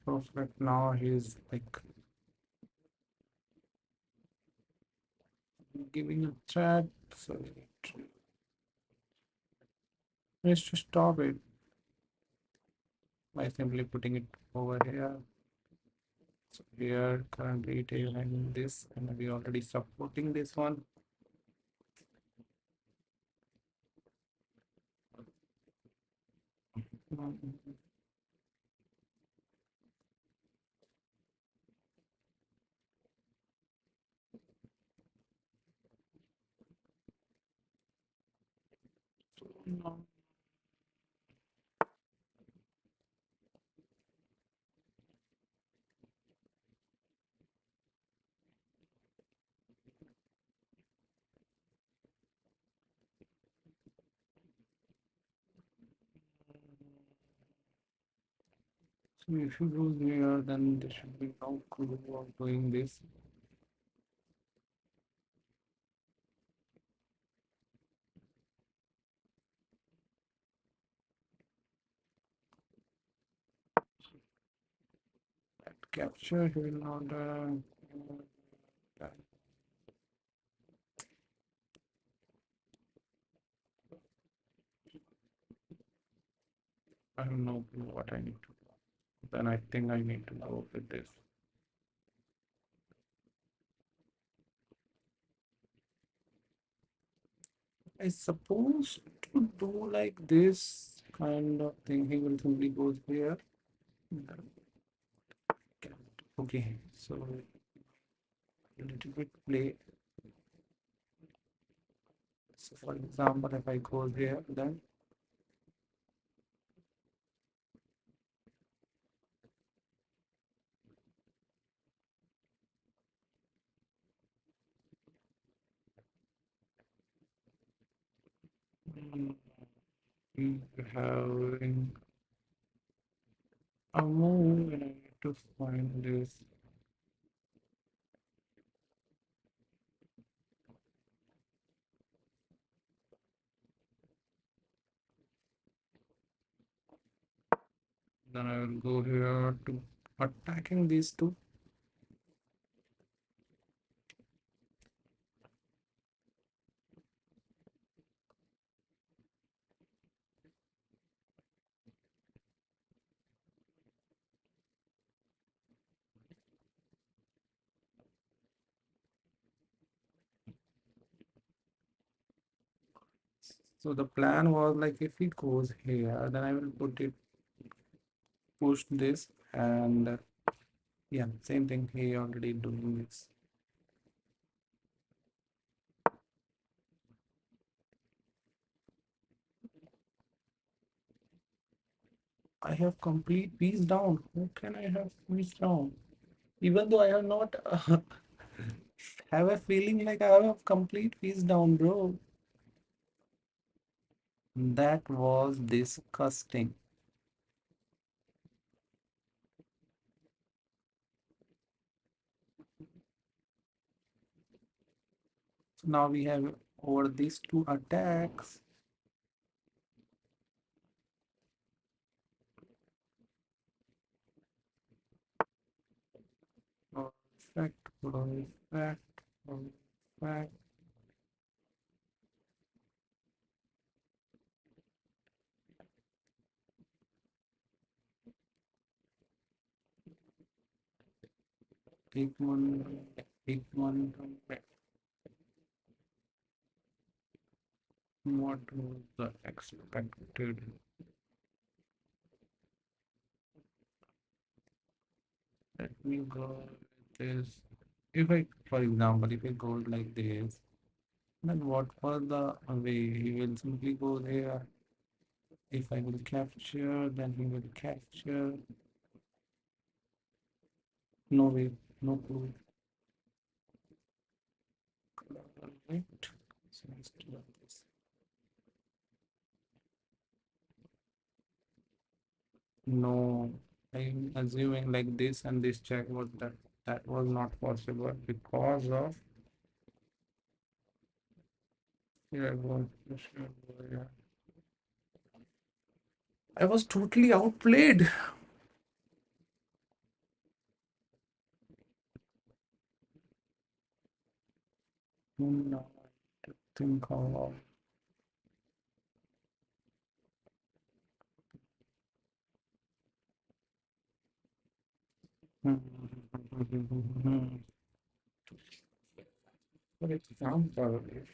Perfect. Now he's like giving a threat. So we need to stop it by simply putting it over here. So we are currently having this and we already supporting this one. So if you go here, then there should be no clue of doing this. Capture, he will not. I don't know what I need to do. Then I think I need to go with this. I suppose to do like this kind of thing. He will simply goes here. Okay, so a little bit play. So for example, if I go here, then mm, we having a move, and I need to find this. Then I will go here to attacking these two. So the plan was like if it goes here, then I will put it, push this, and yeah, same thing. He already doing this. I have complete peace down. How can I have peace down? Even though I have not have a feeling like I have complete peace down, bro. That was disgusting. So now we have over these two attacks. Perfect, perfect, perfect. Take one, take one. What was the expected? Let me go with this. If I, for example, if it goes like this, then what was the way? He will simply go there. If I will capture, then he will capture. No way, no clue. Right. So let's do this. No, I'm assuming like this and this check was that was not possible because of yeah, yeah. I was totally outplayed. No, I think of for example, if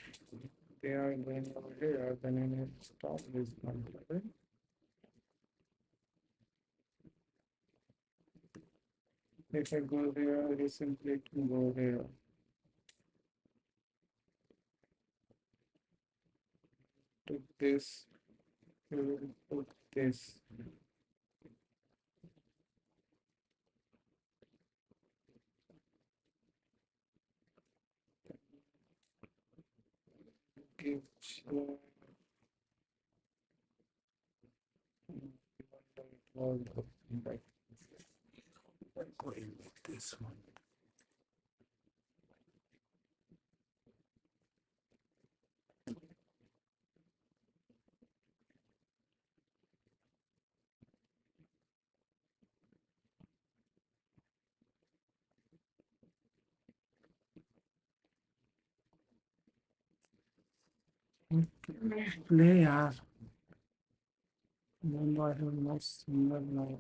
they are going over here, then I need to stop this one. Right? If I go there, I simply can go there. Took this, put this. Give all the right. Going with this one. Play यार. No, I have no singer now.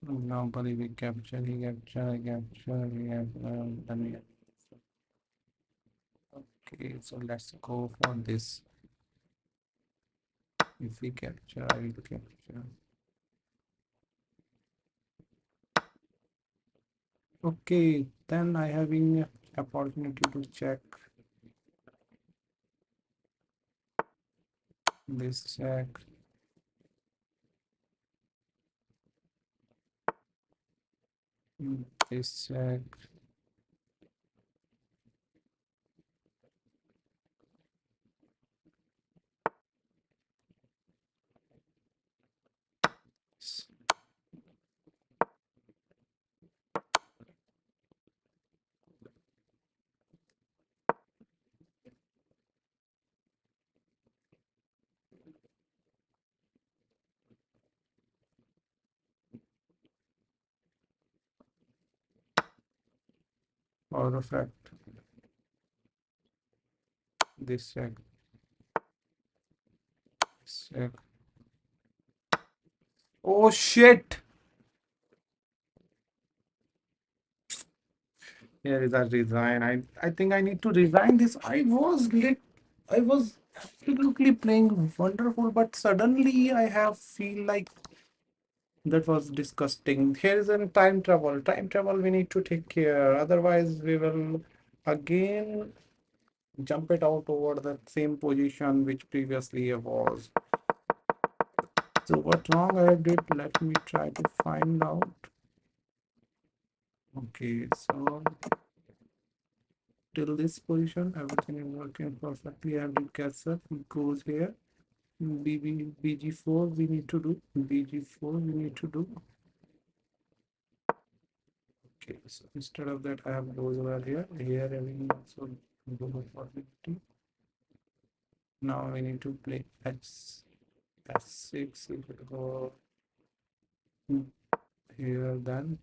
Normally we capture, he capture, capture, we have done it. Okay, so let's go for this. If we capture, I will capture. Okay, then I having opportunity to check this check. This check. For the fact, this check, this check. Oh shit! Here is a resign. I think I need to resign this. I was absolutely playing wonderful, but suddenly I have feel like that was disgusting. Here is a time travel. Time travel we need to take care. Otherwise we will again jump it out over the same position which previously I was. So what wrong I did, let me try to find out. Okay, so till this position everything is working perfectly. I have to catch up. It goes here. BG4 we need to do. BG4 we need to do. Okay, so instead of that, I have those over here. Here, having also go for 50. Now we need to play S6. It will go here, then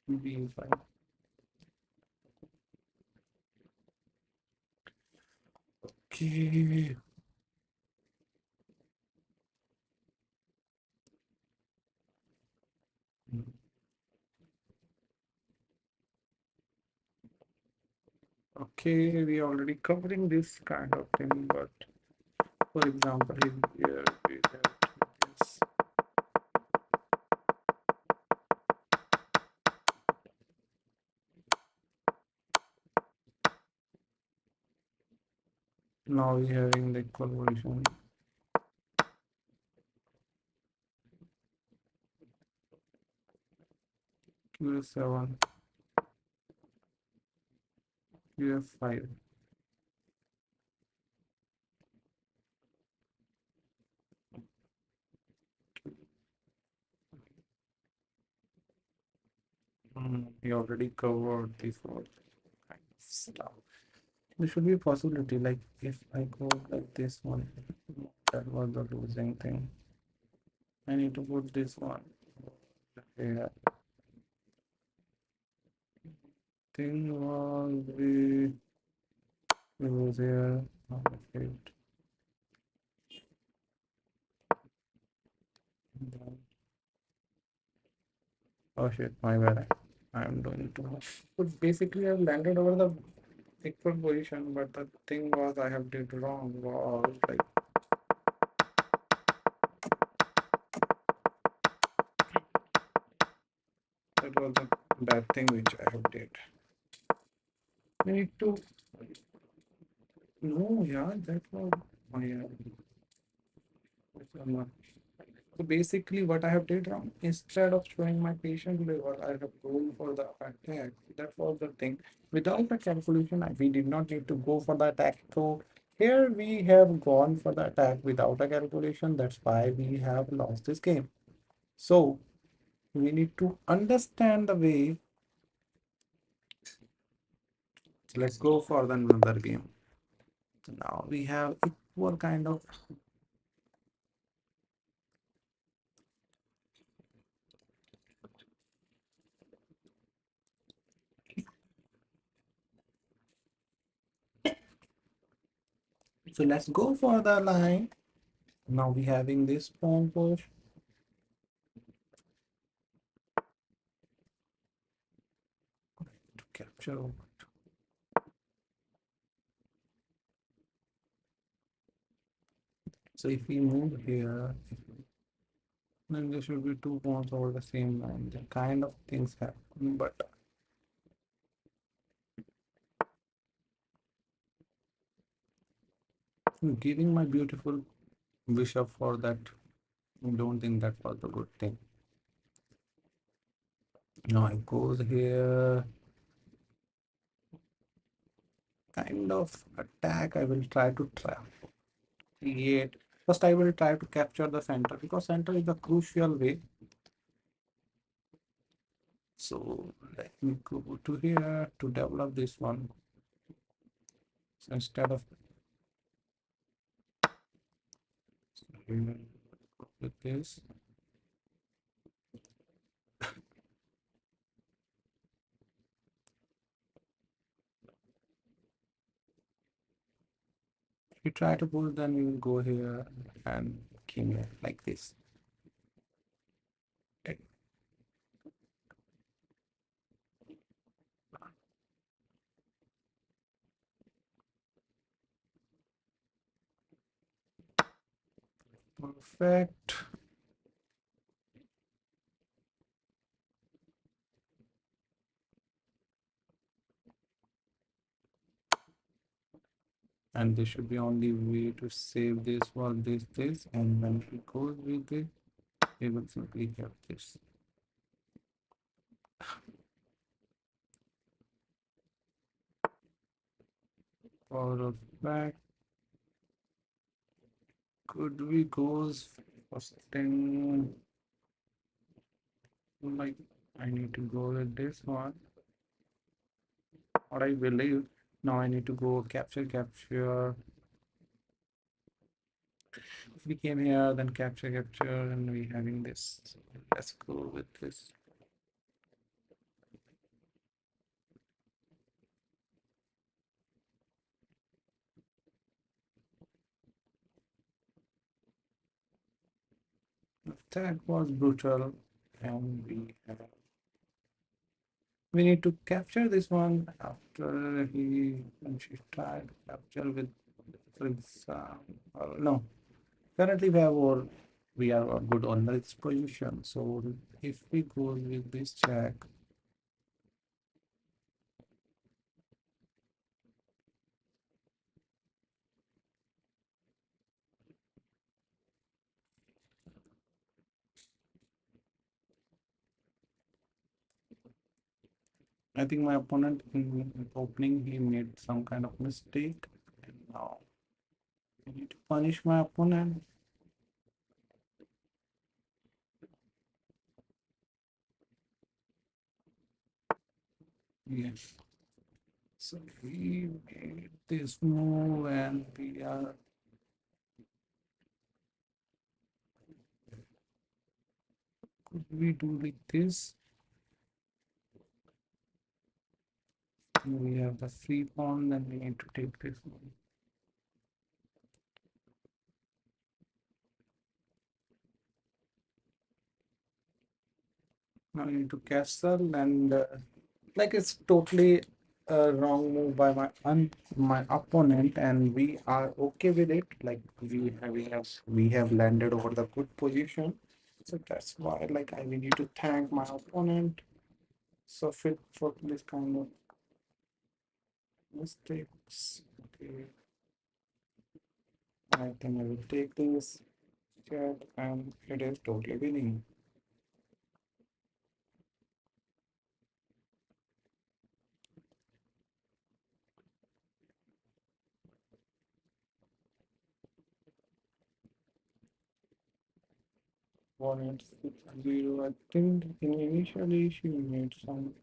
B5. Okay. Okay, we already covering this kind of thing, but for example, here we have this. Now we having the collaboration. QS7, QF5. We already covered this whole kind of stuff. There should be a possibility, like if I go like this one, that was the losing thing. I need to put this one here. Thing was we was here. Okay. Oh shit, my bad. I'm doing too much. So basically, I've landed over the equal position, but the thing was I have did wrong was like that was a bad thing which I have did. I need to no, yeah, that was oh yeah. So basically, what I have did wrong, instead of showing my patient level, I have gone for the attack. That was the thing. Without the calculation, we did not need to go for the attack. So here we have gone for the attack without a calculation. That's why we have lost this game. So we need to understand the way. So let's go for the another game. So now we have equal kind of. So let's go for the line. Now we having this pawn push. To capture. So if we move here, then there should be two pawns over the same line. The kind of things happen, but giving my beautiful bishop for that, I don't think that was a good thing. Now it goes here. Kind of attack I will try to trap. Create. First I will try to capture the center because center is the crucial way. So let me go to here to develop this one. So instead of with this, if you try to pull, then we will go here and king here like this. Okay. Perfect. And this should be only way to save this was this, and when it goes with it, we will simply have this. Power of back. Could we goes for thing like I need to go with this one. What I believe. Now I need to go capture. If we came here, then capture, and we having this. So let's go with this. That was brutal, and we need to capture this one after she tried to capture with, for example, no. Currently, we are good on this position. So if we go with this check, I think my opponent in opening he made some kind of mistake, and now I need to punish my opponent. Yes. So we made this move, and we are. Could we do like this? We have the free pawn, then we need to take this one. Now I need to castle, and like it's totally a wrong move by my opponent, and we are okay with it. Like we have landed over the good position, so that's why like we need to thank my opponent. So fit for this kind of mistakes. Okay, I think I will take this chat, and it is totally winning. One 0. I think initially she made some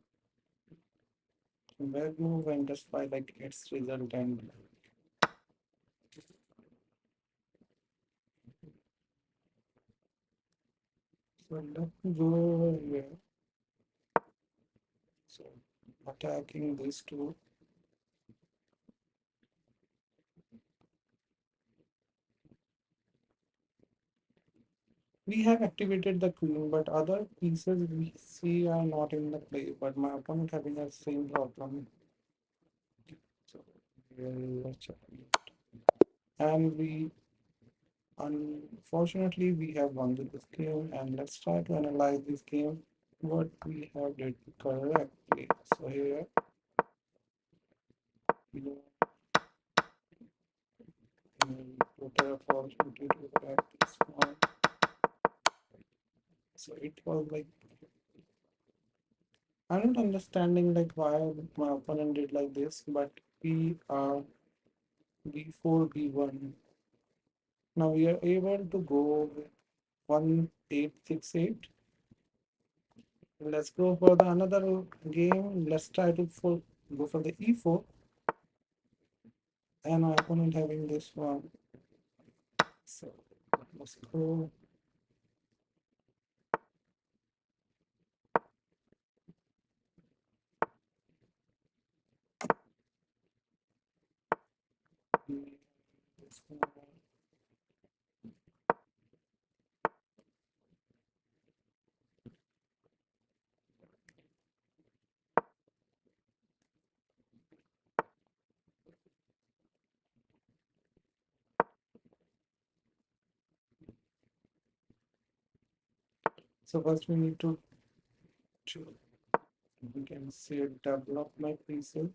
bad move, and that's why like its result. And so let me go here. So attacking these two. We have activated the queen, but other pieces we see are not in the play. But my opponent having the same problem. So we'll check. And we unfortunately we have won this game. And let's try to analyze this game. What we have did correctly. So here we total opportunity to correct this one. So it was like I'm not understanding like why my opponent did like this, but we are b4 b1. Now we are able to go with 1868. Let's go for the another game. Let's try to go for the e4, and my opponent having this one. So let's go. This one. So first we need to we can say develop my pieces.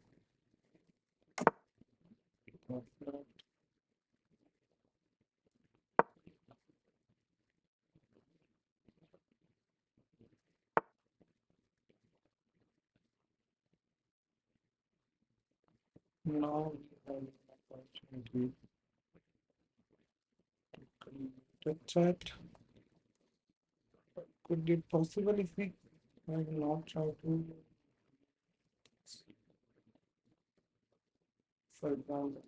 Now we have an opportunity to chat. Could it possible if we I will not try to, for example,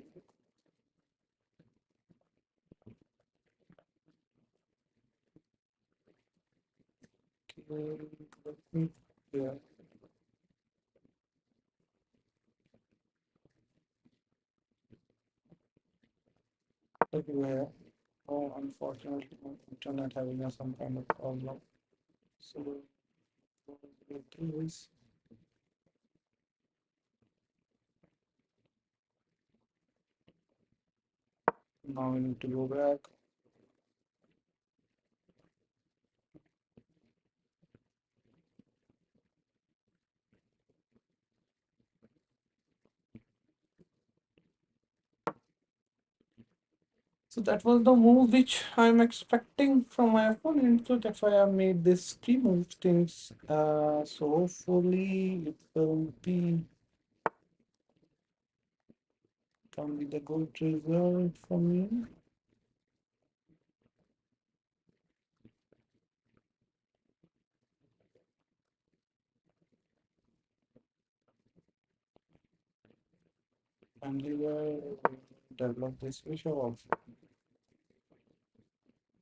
okay, let me, yeah, everywhere. Oh, unfortunately, my internet having some kind of problem. So, what we do is now we need to go back. So that was the move which I'm expecting from my opponent. So that's why I made this three move things. So hopefully it will be can be the good result for me. And we will develop this visual also.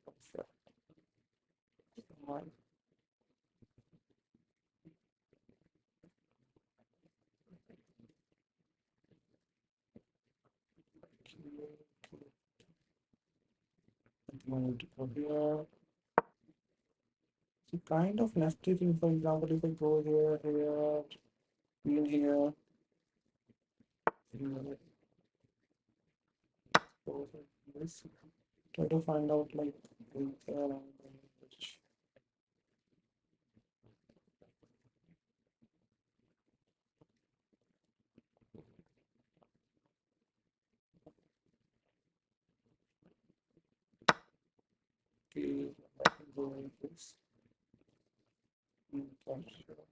Perfect. I'm going to go here. So kind of nested thing, for example, if I go here, here, in here, here, go this, try to find out like in there and then which okay, I can go like this. Sure.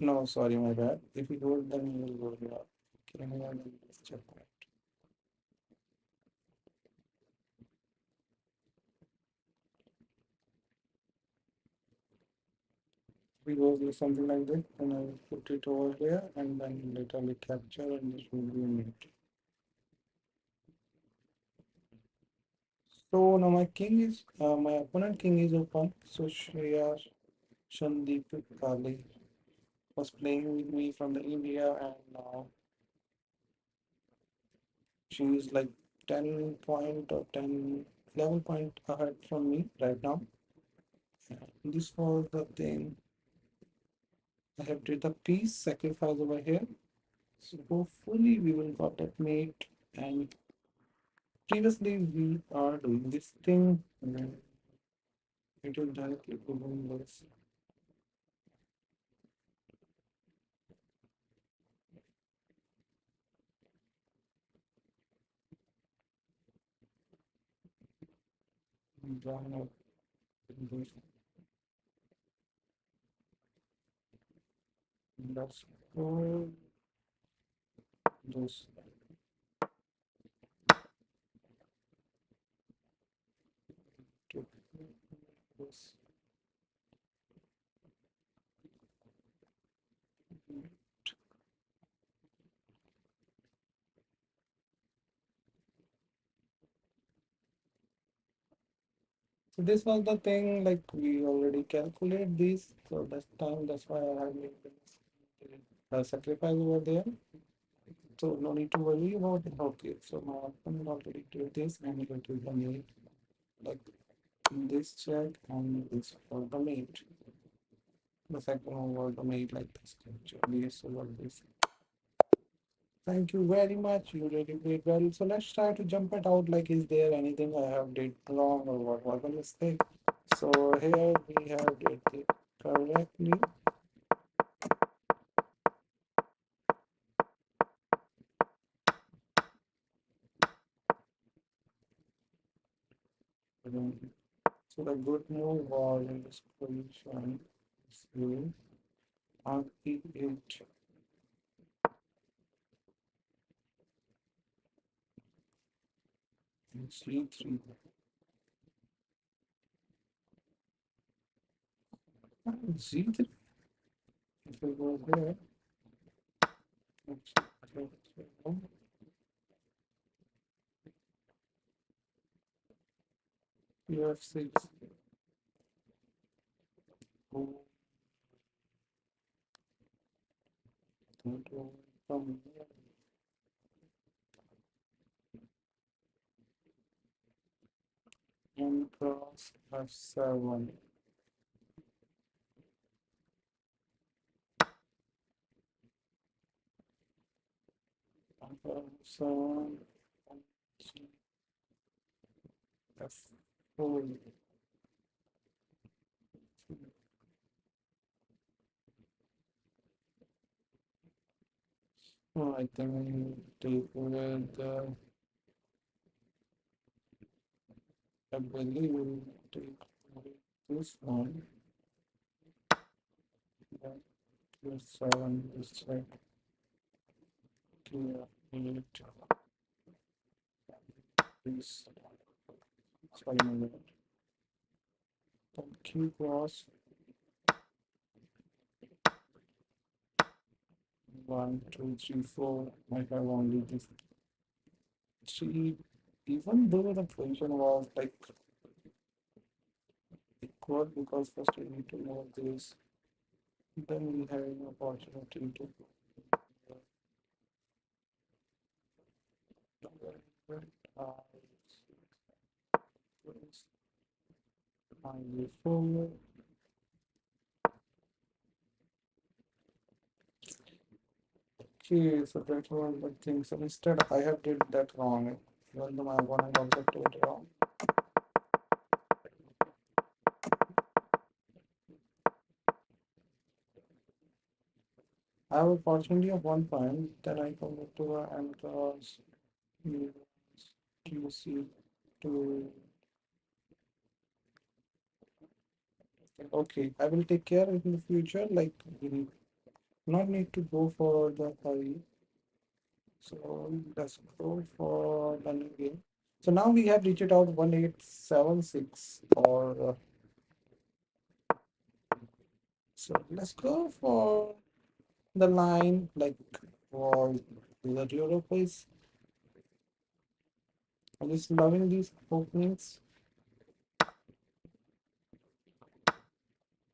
No, sorry, my bad. If you go, then you will go here. Okay, and then let's check that. We go with something like this, and I will put it over here, and then literally capture, and this will be mute. So now my opponent king is open. So Shreya Shandeep Kali was playing with me from the India, and now she is like 10 point or 10, 11 point ahead from me right now. And this was the thing. I have did the piece sacrifice over here. So hopefully we will got that mate. And previously we are doing this thing. And then it is directly doing this. Drawing out this. Let's go this. To this. So this was the thing like we already calculate this. So that's why I have made this sacrifice over there. So no need to worry about it. Okay, so my husband already did this and it is the mate. Like this check and this for the mate. The second one was the mate like this. Actually, so what this. Thank you very much. You really played well. So let's try to jump it out. Like, is there anything I have did wrong or what was the mistake? So here we have did it correctly. So the good move was in this position. See, RP8. C3. C3. If we go here, let's F6. Oh, don't go from here. And cross F7. F7. F4. Oh, I think we take with I believe we'll take with this one. Then plus 7 is check clear 8. Please. Sorry, my bad. Then Q cross 1, 2, 3, 4. I have only this 3. Even though the position was like equal, because first we need to know this, then we have an opportunity to finally four. Okay, so that was the thing. So instead, I have did that wrong. Even though my opponent also did it wrong. I have a opportunity of 1 point. Then I come to and cross QC to. Okay, I will take care in the future. Like we not need to go for the hurry. So let's go for the new game. So now we have reached out 1876 or so let's go for the line like for the Europe is. I'm just loving these openings.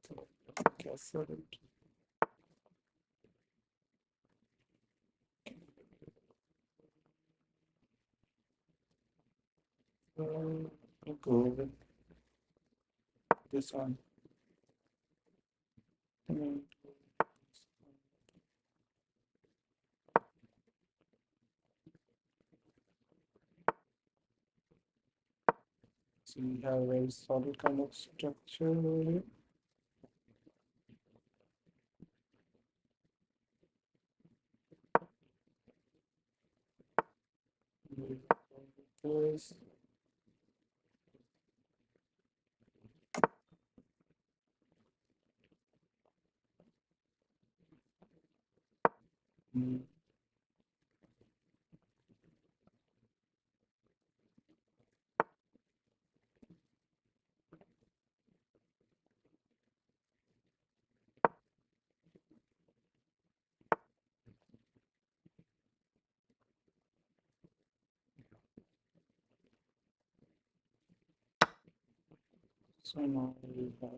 So cancel it. I'll go with this one. Hmm. So we have a very solid kind of structure over here. This. Hmm. So now we have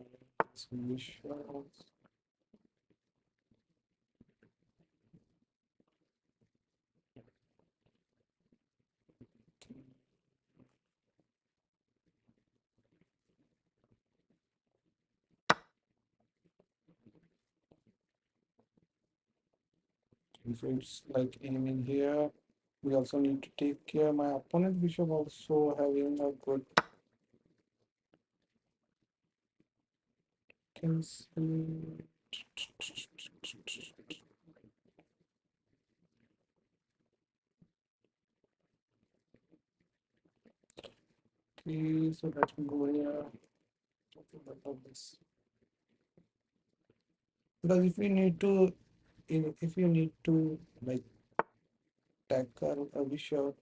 some visuals. If it's like aiming here, we also need to take care. My opponent bishop also having a good cancel. Okay, so let me go here. About this. Because if we need to, if you need to like tackle a bishop,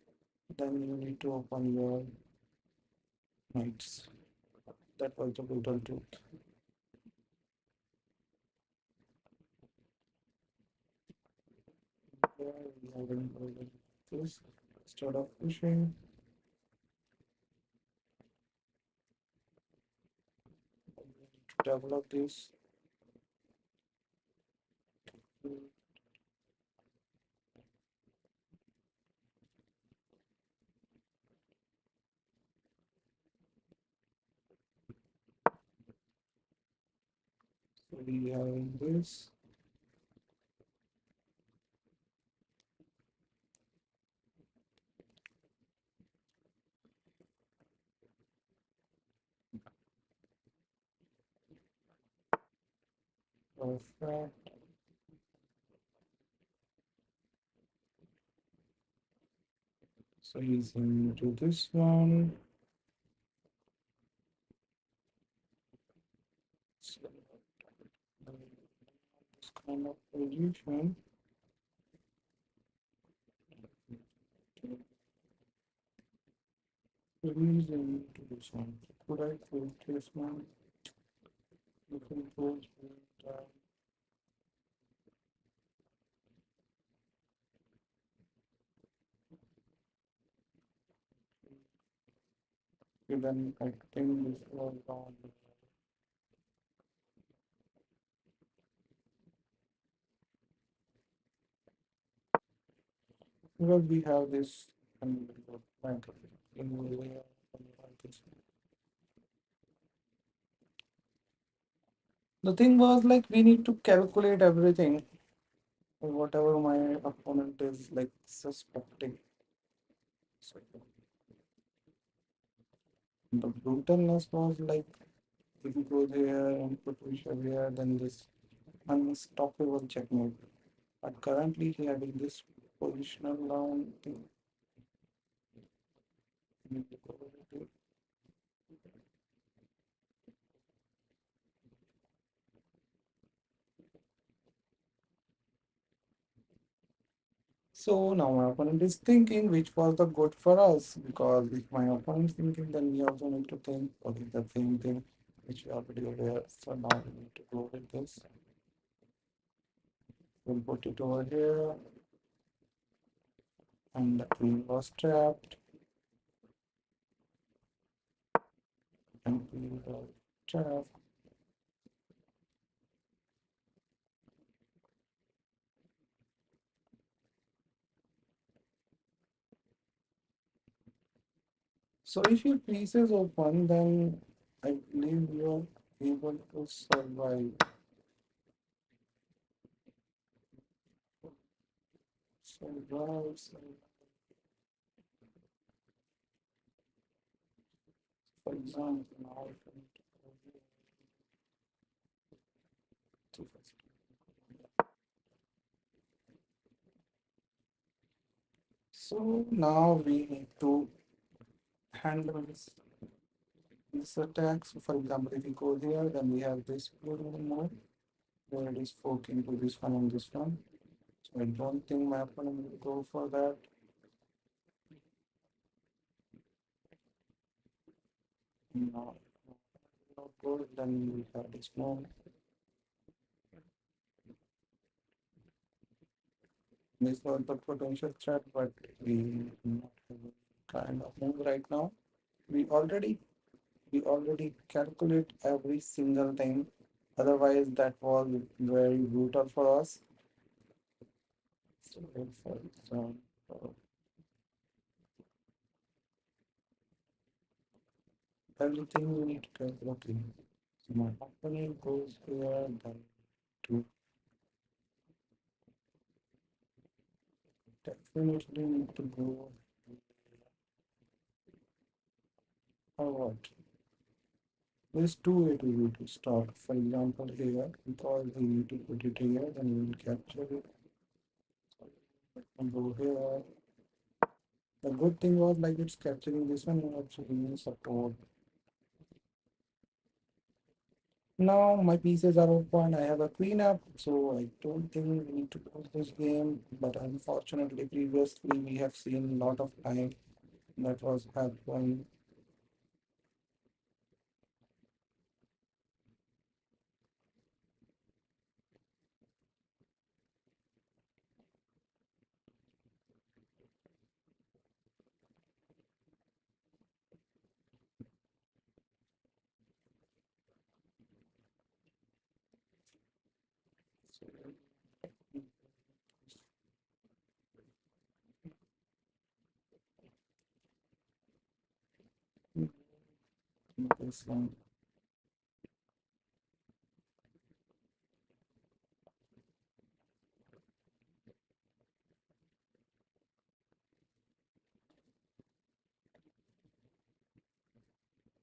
Then you need to open your knights. That was the brutal truth. Here we are going to this. Instead of pushing, we need to develop this. So we have this. Perfect. So he's into this one. So this kind of position. He's into this one. Could I put this one? You can put that. Then I think this was on. Because we have this and bank in the thing was like we need to calculate everything, whatever my opponent is like suspecting. So the brutalness was like if you go there and put bishop here, then this unstoppable checkmate. But currently he having this positional round thing. Need to go with it. So now my opponent is thinking which was the good for us because if my opponent is thinking, then we also need to think what is the same thing which we already aware. So now we need to go with this. We'll put it over here and the queen was trapped and queen was trapped. So if your piece is open, then I believe you're able to survive. Survive, survive. For example, now I can go here to first. So now we need to handle this attack. So for example, if we go here, then we have this beautiful mode where it is forking to this one and this one. So I don't think my opponent will go for that. No, not good. Then we have this mode. This was the potential threat, but we do not have any kind of move right now. We already we already calculate every single thing. Otherwise, that was very brutal for us. So, for example, everything we need to calculate. So my opponent goes here, then to definitely need to go forward. There's two ways to start. For example, here, because we need to put it here, then we will capture it and go here. The good thing was like it's capturing this one and also giving me support. Now my pieces are open. I have a queen up, so I don't think we need to close this game. But unfortunately, previously we have seen a lot of time that was happening. This one.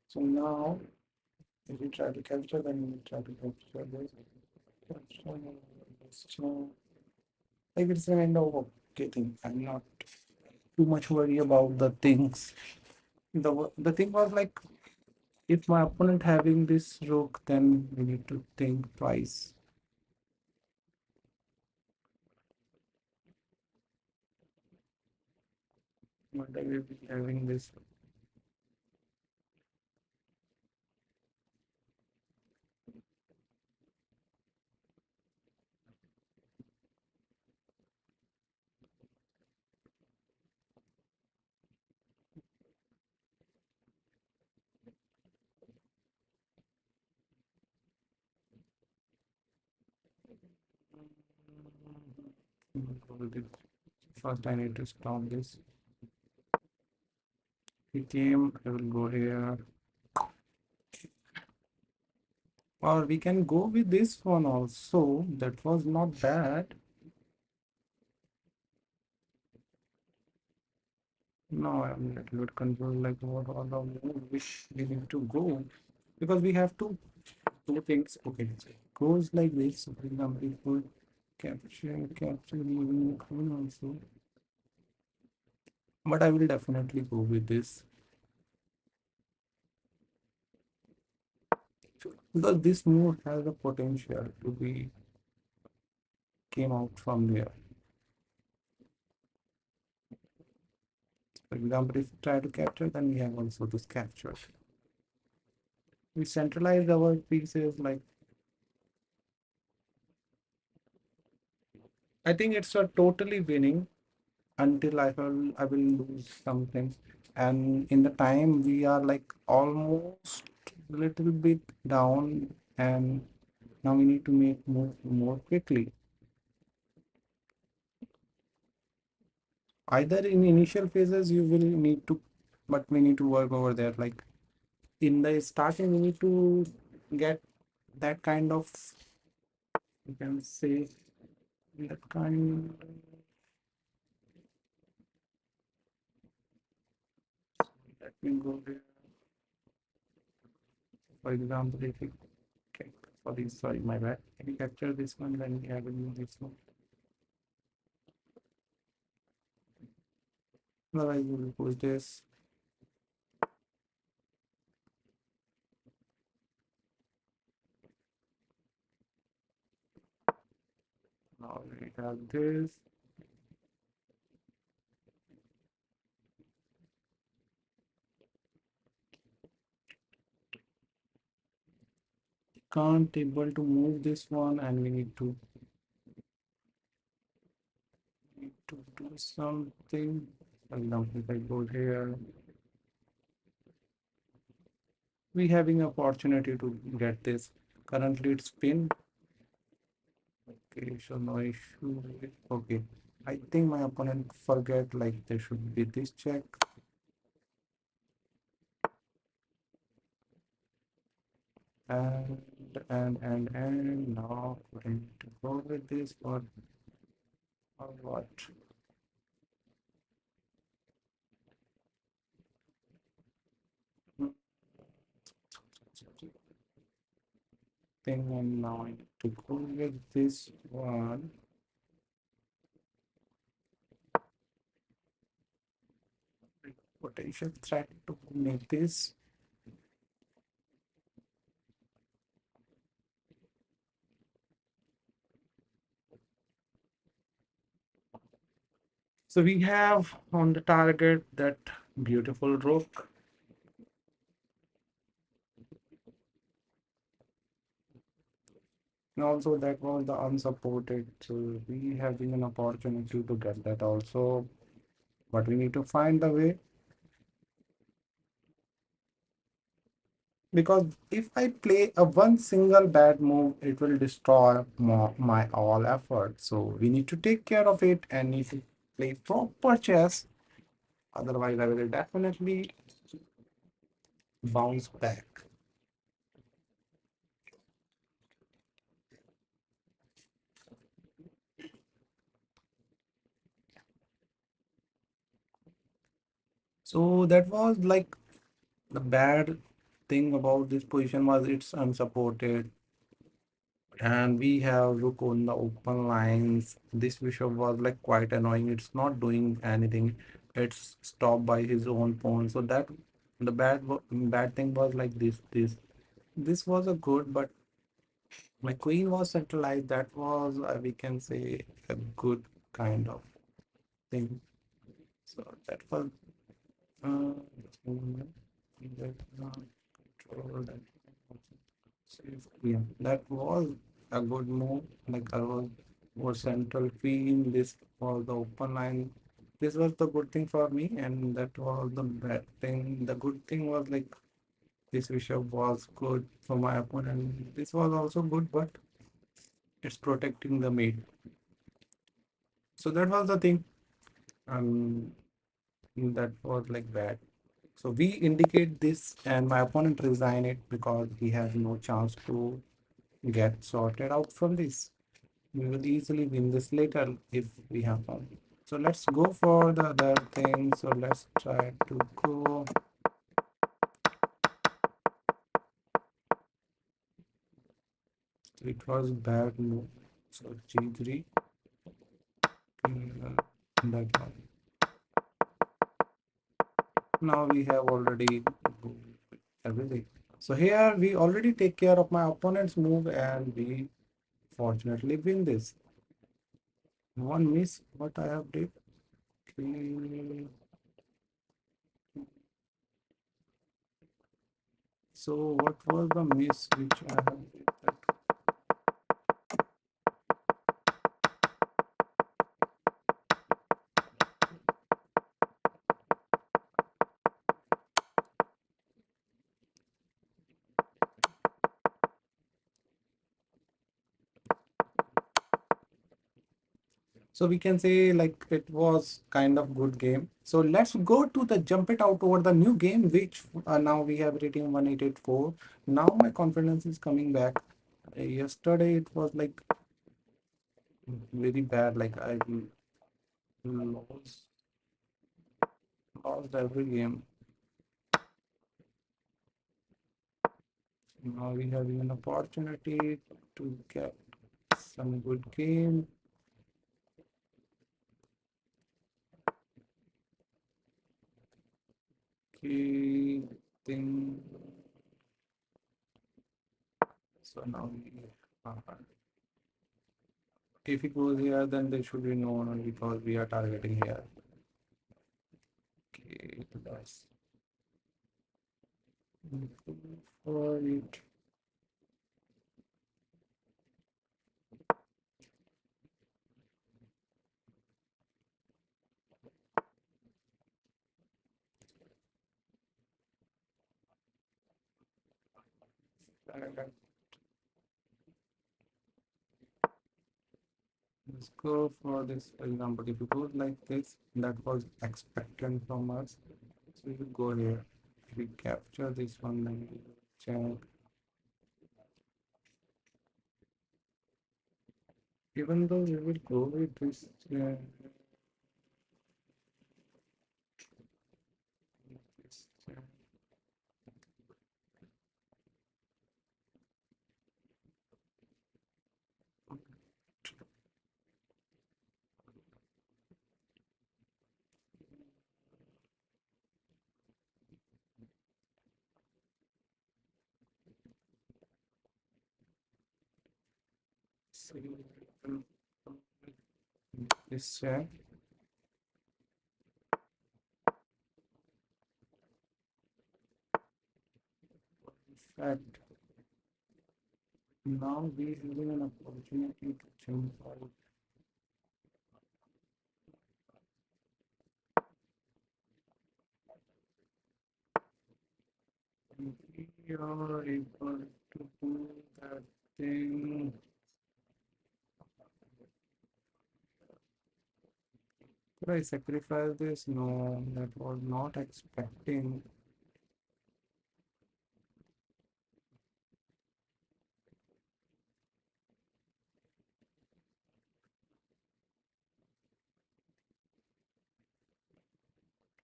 So now, if we try to capture, then we try to capture this. Capture this too. Like it's a kind of okay thing. I'm not too much worried about the things. The thing was like, if my opponent having this rook, then we need to think twice. What I will be having this. First, I need to stop this. He came. I will go here. Or we can go with this one also. That was not bad. No, I'm a little bit confused, like what are the move which we need to go, because we have to two things. Okay, so it goes like this. So for example, it would capture even queen also. But I will definitely go with this because this move has the potential to be came out from there. For example, if we try to capture, then we have also this capture. We centralize our pieces like I think it's a totally winning until I will lose something. And in the time we are like almost little bit down and now we need to make move more quickly. Either in initial phases you will need to but we need to work over there. Like in the starting we need to get that kind of you can say that kind let me go there. For example, if we okay, sorry, my bad. If we capture this one, then we have to use this one. Otherwise, we will push this. Now we have this. Can't able to move this one, and we need to do something. For example, if I go here, we having opportunity to get this. Currently, it's pinned. Okay, so no issue. Okay, I think my opponent forget like there should be this check. And now going to go with this or what thing, and now I need to go with this one. Potential threat to make this. So we have on the target that Beautiful rook. And also that was the unsupported. So we have been an opportunity to get that also. But we need to find the way, because if I play a one single bad move, it will destroy my all effort. So we need to take care of it and need to play proper chess. Otherwise, I will definitely bounce back. So that was like the bad thing about this position was it's unsupported, and we have rook on the open lines. This bishop was like quite annoying. It's not doing anything. It's stopped by his own pawn. So that the bad thing was like this was a good, but my queen was centralized. That was we can say a good kind of thing. So that was just a moment. That, control that. Yeah, that was a good move. Like I was central queen. This was the open line. This was the good thing for me, and that was the bad thing. The good thing was like this bishop was good for my opponent. This was also good, but it's protecting the mate. So that was the thing. Um, that was like bad. So we indicate this, and my opponent resign it because he has no chance to get sorted out from this. We will easily win this later if we have fun. So let's go for the other thing. So let's try to go. It was bad move. So G3. That one. Now we have already everything. So here we already take care of my opponent's move and we fortunately win this. One miss what I have did. Okay. So what was the miss which I have did that? So we can say like it was kind of good game. So let's go to the jump it out over the new game, which now we have rating 1884. Now my confidence is coming back. Yesterday it was like very bad. Like I lost, lost every game. Now we have an opportunity to get some good game. Okay, thing. So now we if it goes here, then there should be no one because we are targeting here. Okay, let's go for it. Let's go for this. For example, if it goes like this, that was expected from us. So we will go here. If we capture this one, then we will check. Even though we will go with this, this this check. fact, now we having an opportunity to jump out. We are able to do that thing. Could I sacrifice this? No, that was not expecting.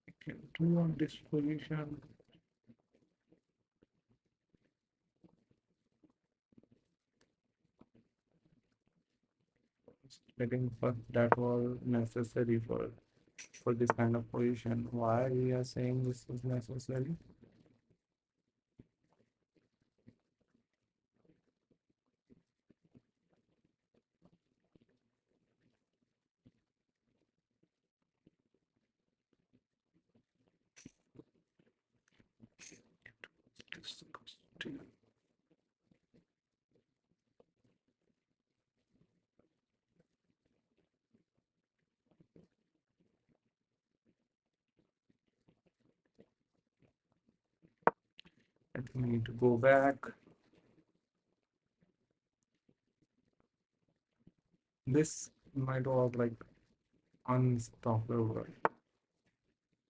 I can do on this position. I think first that was necessary for this kind of position. Why we are saying this is necessary? I think we need to go back. This might was like unstoppable.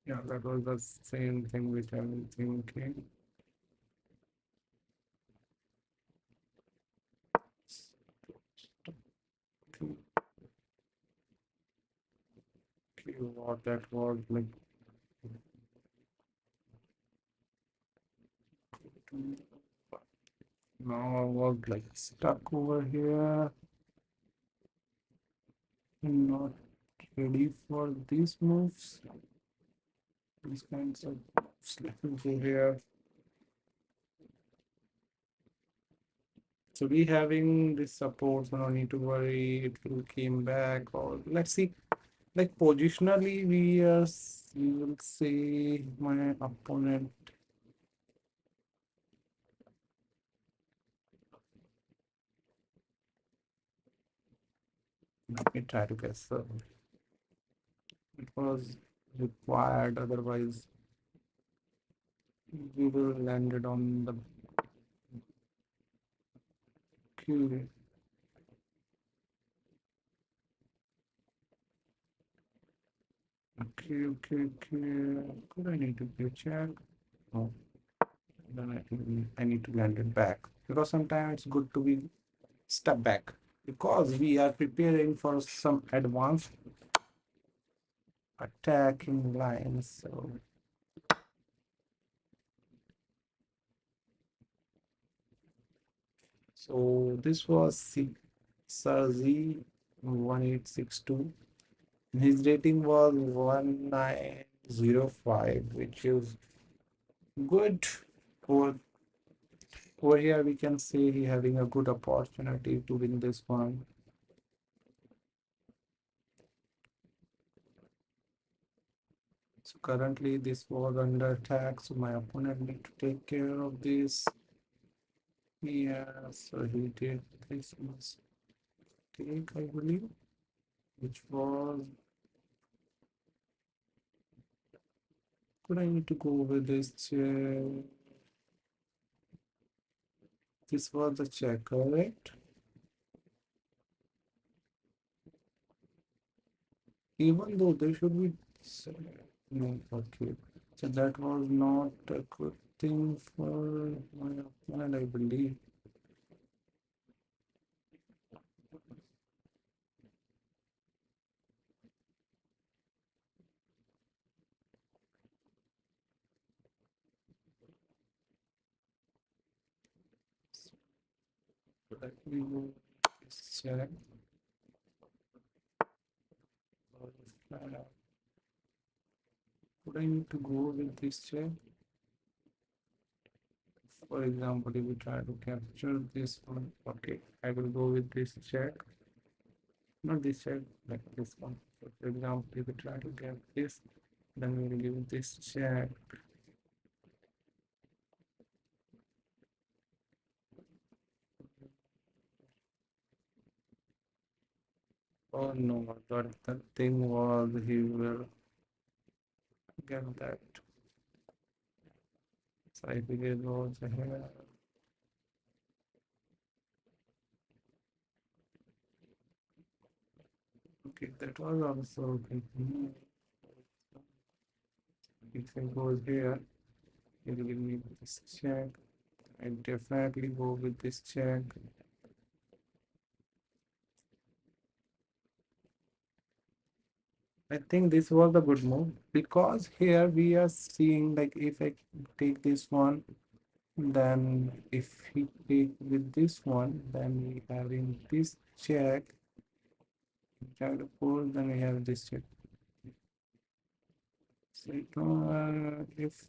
Yeah, that was the same thing which I was thinking. Okay, what that was like. Now I was like stuck over here. Not ready for these moves. These kinds of moves. Let me go here. So we having this support, so no need to worry. It will came back. Or let's see. Like positionally, we will say my opponent. Let me try to guess. It was required. Otherwise, we will land it on the Q. Okay, okay, okay. Could I need to be check? No. Then I think I need to land it back because sometimes it's good to be step back because we are preparing for some advanced attacking lines. So this was Sarzi 1862. His rating was 1905, which is good. Over, over here, we can say he having a good opportunity to win this one. So currently, this was under attack. So my opponent need to take care of this. Yeah, so he did this mistake, I believe, which was. Could I need to go with this check? This was the check, correct? Even though there should be. No, okay. So that was not a good thing for my opponent, I believe. So let me go this check. Would I need to go with this check? For example, if we try to capture this one, okay, I will go with this check. Not this check, like this one. So for example, if we try to get this, then we will give this check. Oh no, but the thing was he will get that. So I figured was here. Okay, that was also okay. If I go here, it will give me this check. I definitely go with this check. I think this was a good move because here we are seeing like if I take this one, then if we take with this one, then we having this check. Try to pull, then we have this check. So if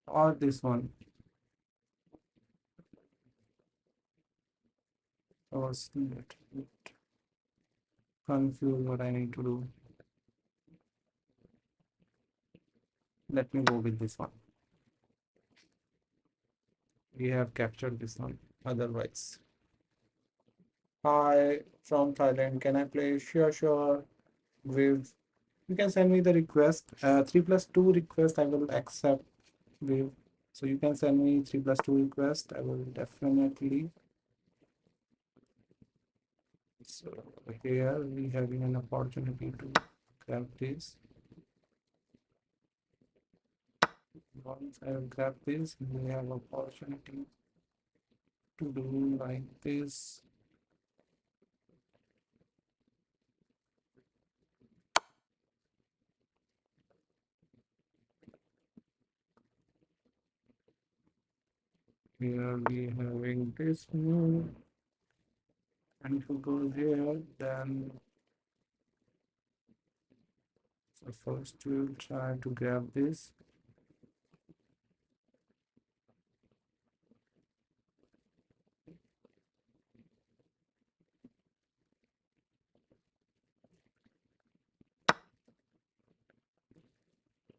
or this one, I was a little bit confused what I need to do. Let me go with this one. We have captured this one. Otherwise, hi from Thailand. Can I play? Sure, sure. With you can send me the request. 3+2 request. I will accept. With so you can send me 3+2 request. I will definitely. So here we having an opportunity to grab this. Once I have grabbed this, we have opportunity to do like this. Here we having this move, and if you go here, then so first we'll try to grab this.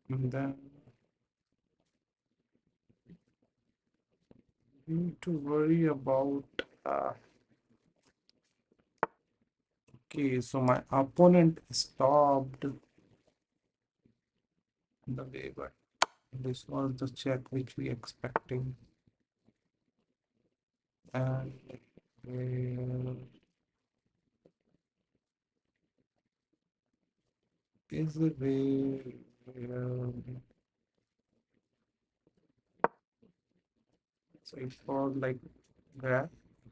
And then we need to worry about okay, so my opponent stopped the way, but this was the check which we expecting. And is the way so it was like that.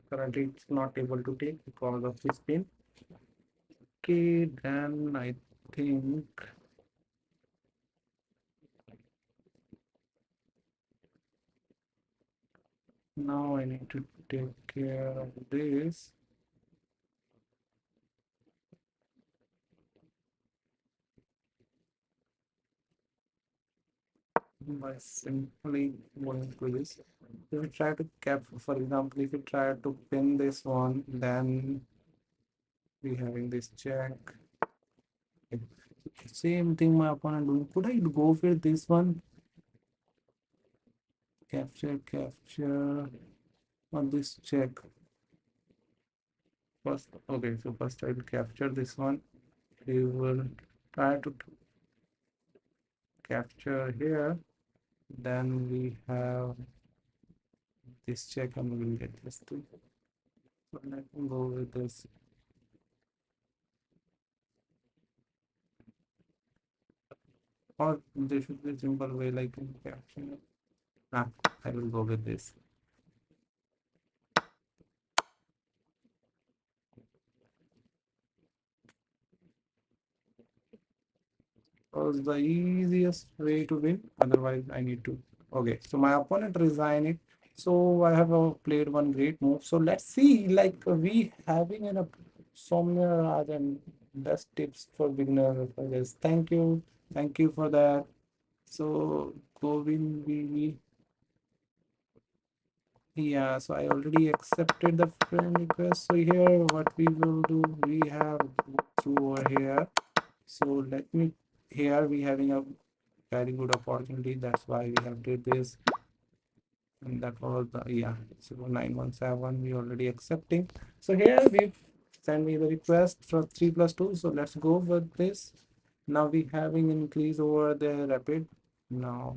Currently it's not able to take because of this pin. Okay, then I think now I need to take care of this by simply going to this. If you try to cap, for example, if you try to pin this one, then we having this check. Same thing my opponent doing. Could I go for this one? Capture, capture on this check. First, okay, so first I will capture this one. We will try to capture here. Then we have this check and we will get this too. So let me go with this. Or there should be a simple way like in caption. Ah, I will go with this. Was the easiest way to win. Otherwise, I need to. Okay, so my opponent resigned it. So I have played one great move. So let's see, like we having an Somya Raj and best tips for beginners. I guess. Thank you for that. So Govin, yeah. So I already accepted the friend request. So here, what we will do, we have through over here. So let me here we having a very good opportunity. That's why we have did this. and that was the, yeah, 0917 we already accepting. So here we send me the request for 3 plus 2, so let's go with this. Now we having increase over the rapid. Now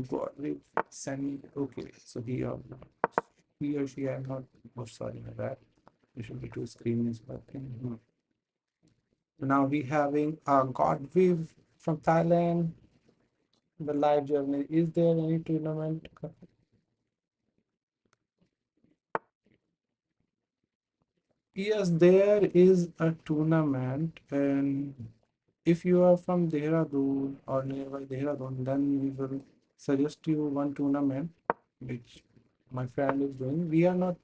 God we send, okay, so he or she, I'm not, oh sorry for that, it should be two screen is working. So now we having God Viv from Thailand. The live journey, is there any tournament? Yes, there is a tournament, and if you are from Dehradun or nearby Dehradun, then we will suggest you one tournament which my friend is doing. We are not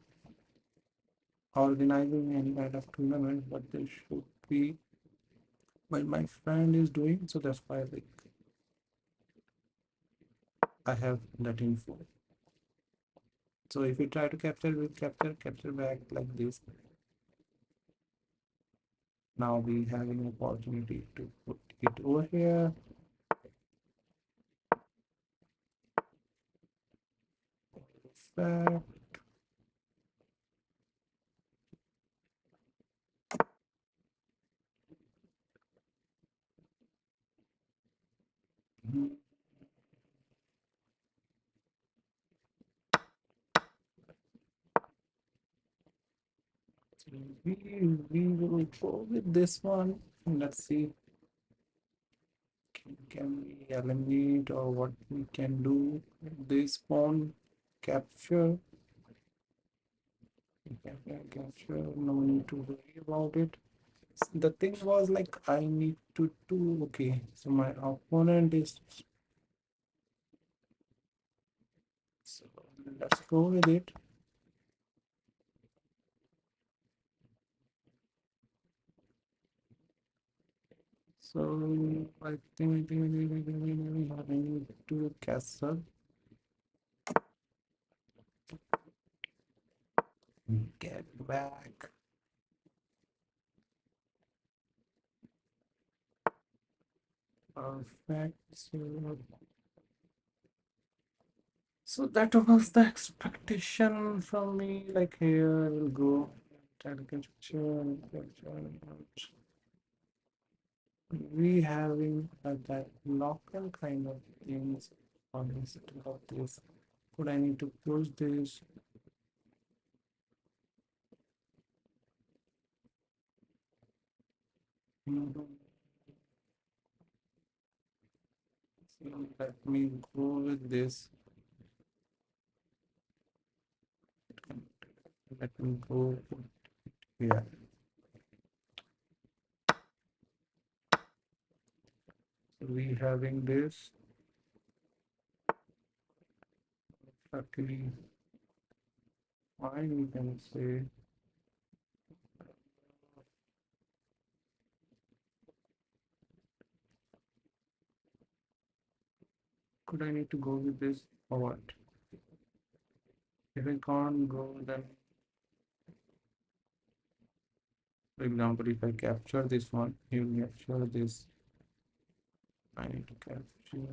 organizing any kind of tournament, but there should be. But my friend is doing, so that's why like I have that info. So if you try to capture, we capture back like this. Now we having an opportunity to put it over here. Back. So we will go with this one. Let's see, can we eliminate or what we can do. This phone capture, capture, no need to worry about it. The thing was like I need to do, okay, so my opponent is, so let's go with it. So I think having to castle. Get back. Perfect. So that was the expectation from me. Like here we'll go. We having that local kind of things on instead of this. Could I need to push this? Mhm. So let me go with this. Let me go here. So we having this. Actually, fine, we can say. Could I need to go with this or what? If I can't go, then for example, if I capture this one, you capture this. I need to capture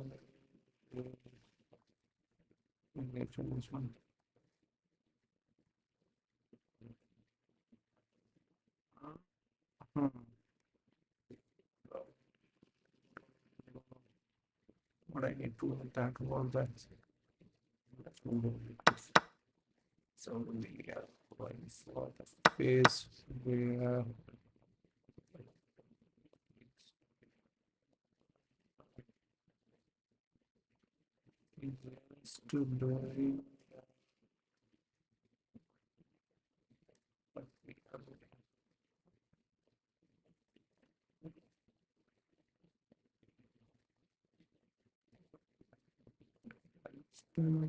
this one. Hmm. What I need to attack about that. Let's move on. So we are going for the phase where it is to doing what we are doing.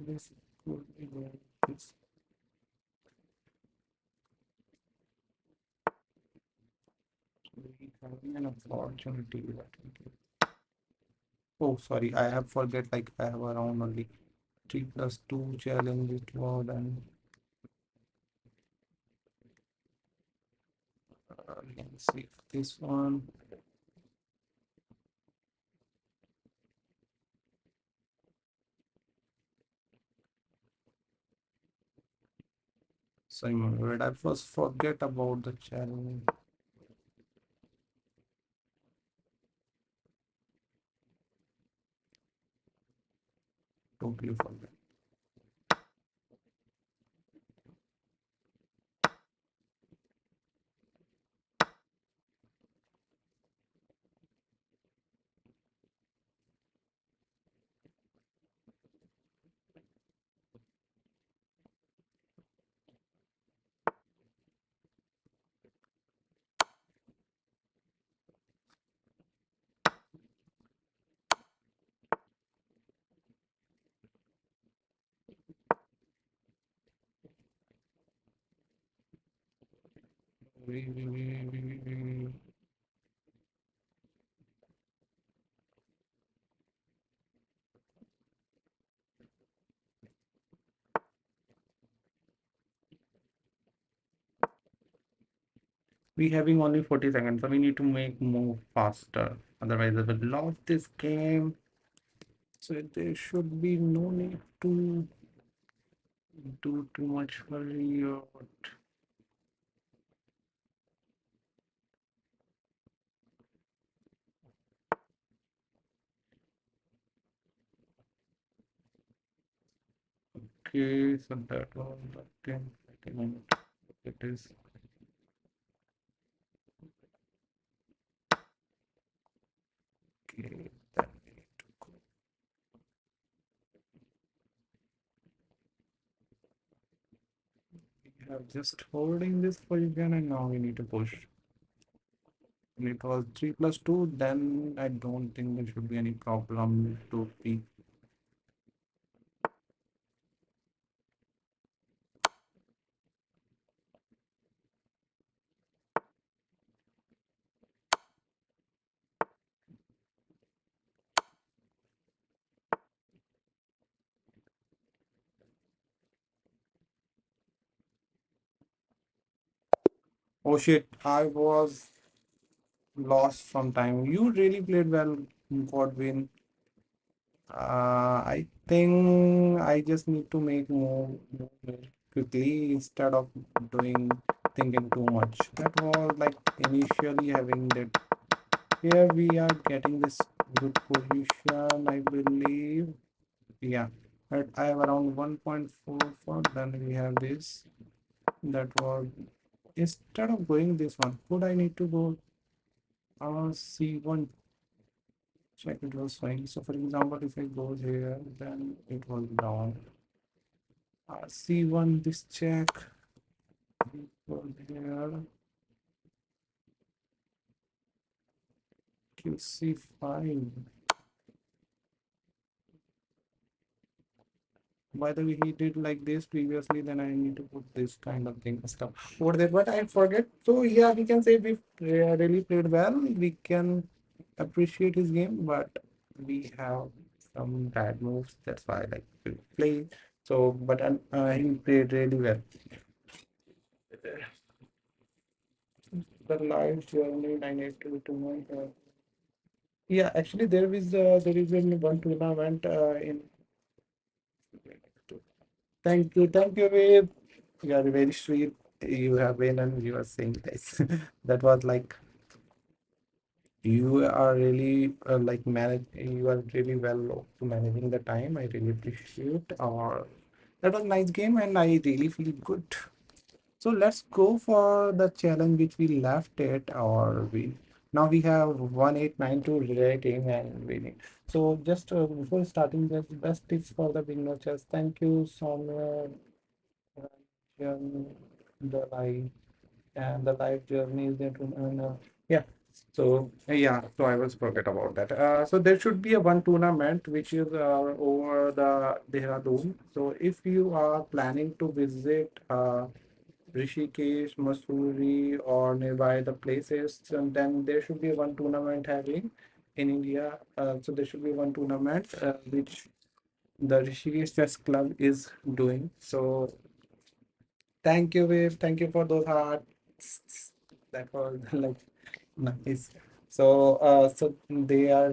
This could be doing this. We having an opportunity that we can. Oh, sorry, I have forget like I have around only 3 plus 2 challenge it was, and we can see this one. Sorry, my bad. I first forget about the channel. Totally forget. We having only 40 seconds, so we need to make move faster. Otherwise, I will lose this game. So there should be no need to do too much hurry or what. Okay, so that was the 10 second. It is okay. Then we need to go. We have just holding this position and now we need to push. When it was 3 plus 2, then I don't think there should be any problem to be. Oh shit, I was lost some time. You really played well, Godwin. I think I just need to make more quickly instead of doing thinking too much. That was like initially having that. Here we are getting this good position, I believe. Yeah, but I have around 1.44. Then we have this. That was instead of going this one, could I need to go C1 check it was fine. So for example, if I go here, then it was down. C1 this check go here. QC5. By the way, he did like this previously, then I need to put this kind of thing stuff over there, but I forget. So yeah, we can say we really played well. We can appreciate his game, but we have some bad moves. That's why I like to play. So, but he played really well. The live journey I need to know. Yeah, actually there is only one tournament in. Thank you, Wade. You are very sweet. You have been and you are saying this. That was like you are really like manage. You are really well to managing the time. I really appreciate. Or that was nice game, and I really feel good. So let's go for the challenge which we left it, or we now we have 1892 rating and winning. So just before starting, the best tips for the beginners. Thank you, Soumya, Ranjan, the live and the live journey is there to yeah. So yeah, so I was forget about that. So there should be a one tournament which is over the Dehradun. So if you are planning to visit Rishikesh, Mussoorie, or nearby the places, and then there should be one tournament having in India. So there should be one tournament which the Rishikesh Chess Club is doing. So thank you, Viv. Thank you for those hearts. That was like nice. So they are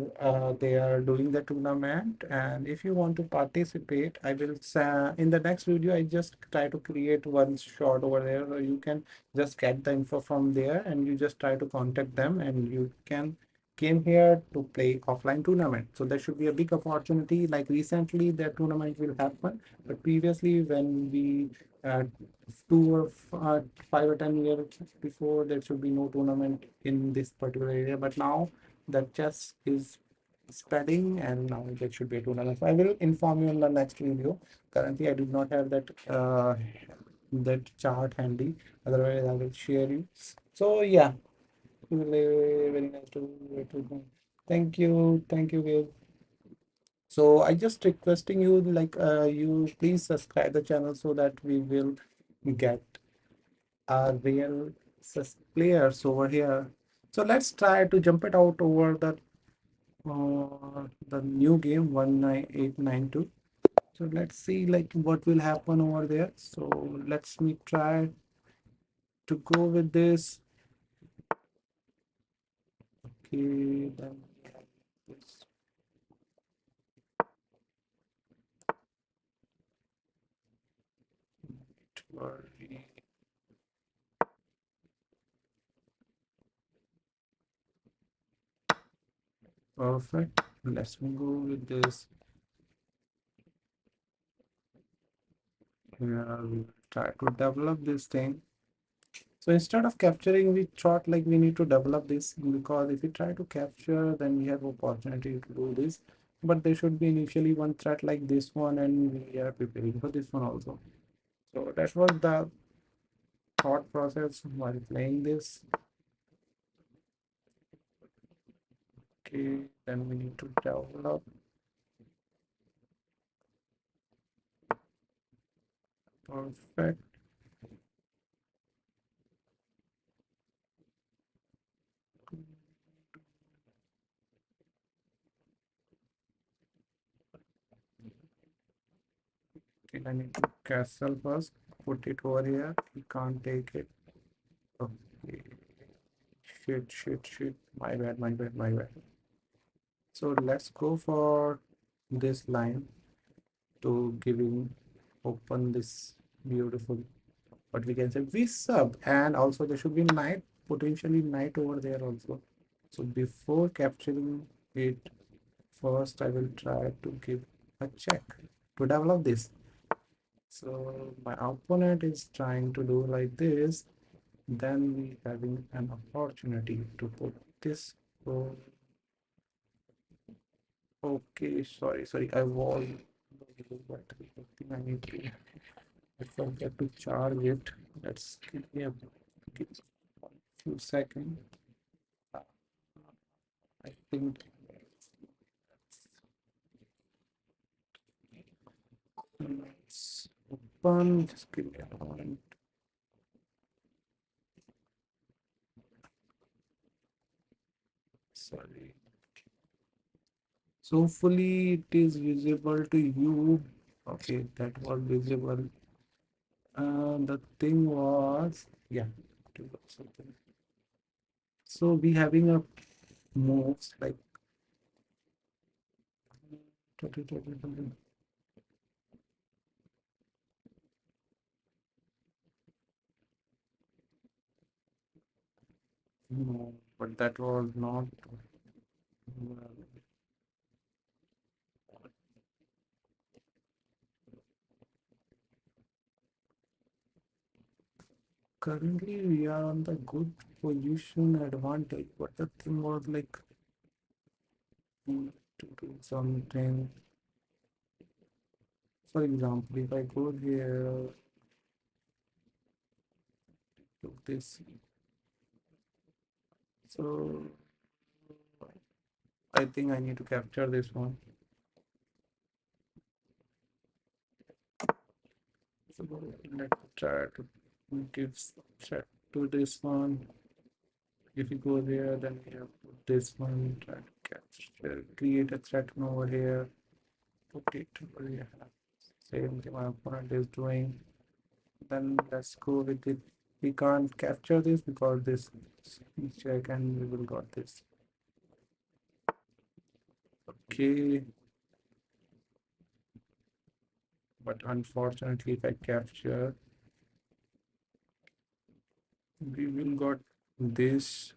doing the tournament, and if you want to participate, I will in the next video. I just try to create one shot over there, or you can just get the info from there, and you just try to contact them, and you can came here to play offline tournament. So there should be a big opportunity. Like recently, the tournament will happen, but previously when we uh, 5 or 10 years before, there should be no tournament in this particular area, but now the chess is spreading and now there should be a tournament. So I will inform you in the next video. Currently I do not have that chart handy, otherwise I will share you. So yeah, very nice to thank you guys. So I just requesting you, like, you please subscribe the channel so that we will get are real players over here. So let's try to jump it out over the new game 19892. So let's see like what will happen over there. So let's me try to go with this. Okay, then we have this. Worry. Perfect. Let's me go with this. Yeah, we try to develop this thing. So instead of capturing, we thought like we need to develop this, because if we try to capture, then we have opportunity to do this. But there should be initially one threat like this one, and we are preparing for this one also. So that was the thought process while playing this. Okay, then we need to develop. Perfect. Okay, I need to castle first. Put it over here. We can't take it. Okay. Shit. My bad. So let's go for this line to giving open this beautiful, what we can say, we sub, and also there should be knight, potentially knight over there also. So before capturing it, first I will try to give a check to develop this. So my opponent is trying to do like this, then we having an opportunity to put this. So okay, sorry, I was, but I think I need to, I forget to charge it. Let's give me give a few seconds. Uh, I think it's open. Just give me a moment. Sorry. So hopefully it is visible to you. Okay, that was visible. The thing was, yeah, it was something. So we having a moves like no, but that was not. Currently, we are on the good position advantage, but the thing was like to do something. For example, if I go here, to this, so I think I need to capture this one. So let's try to give threat to this one. If you go there, then we have put this one, try to capture, create a threat over here, put it over here. Same thing my opponent is doing. Then let's go with it. We can't capture this because this check, and we will got this. Okay, but unfortunately, if I capture, we will got this.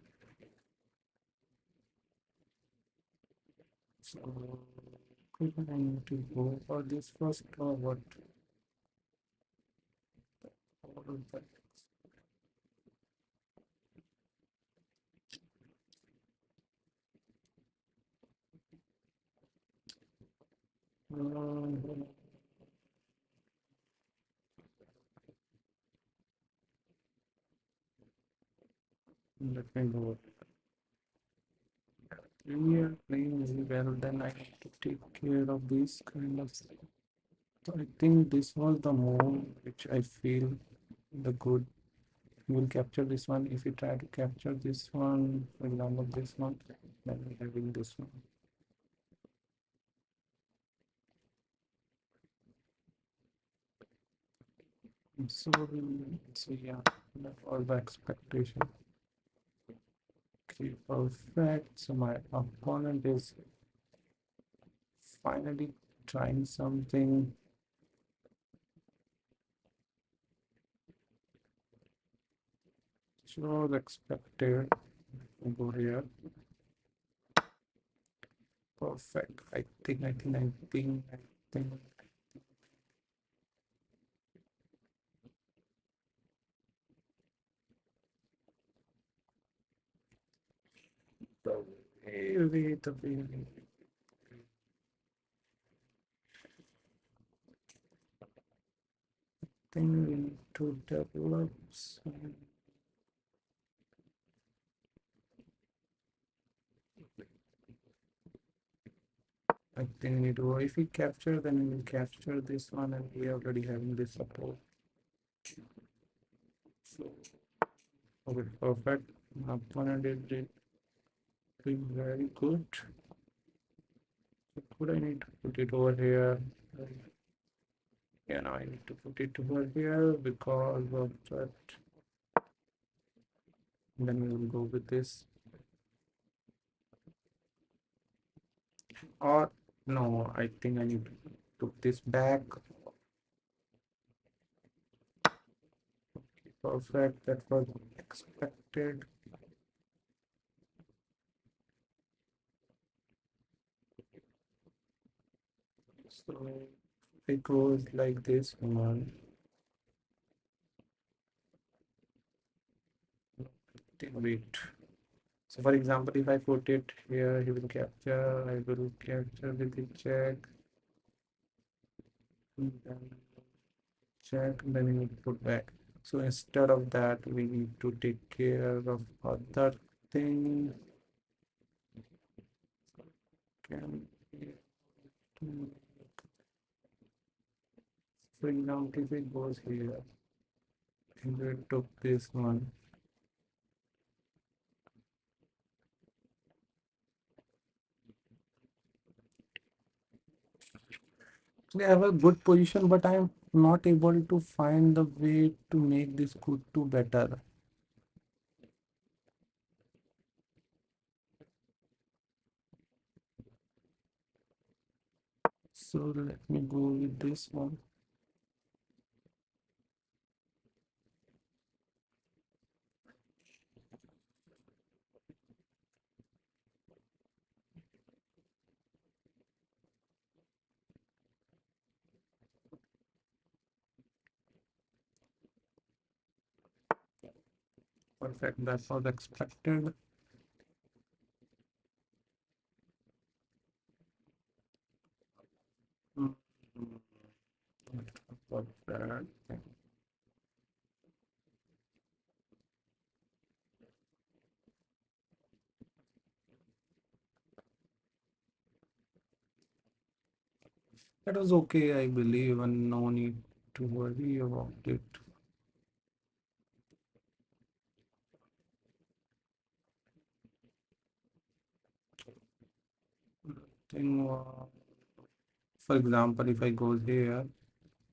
So, could I need to go for this first or what? All of that. Let me go. We are playing very well, then I have to take care of this kind of stuff. So I think this was the move which I feel the good. We will capture this one. If we try to capture this one, for example, this one, then we having this one. So, so yeah, that was the expectation. Okay, perfect. So my opponent is finally trying something. So expected. Go here. Perfect. I think. The the way. Think we need to develop some. I think we need to, if we capture, then we will capture this one, and we are already having this support. So, okay, perfect. My opponent did doing very good. So could I need to put it over here? Yeah, now I need to put it over here because of that. Then we will go with this. Or no, I think I need to put this back. Perfect. That was expected. So it goes like this one. Wait. So for example, if I put it here, he will capture, I will capture with the check, and then check, then he will put back. So instead of that, we need to take care of other thing. Can for example, if it goes here, and we took this one, they have a good position, but I'm not able to find the way to make this good to better. So let me go with this one. Perfect, that was expected. Mm, What that? That was okay, I believe, and no need to worry about it. Thing, for example, if I go here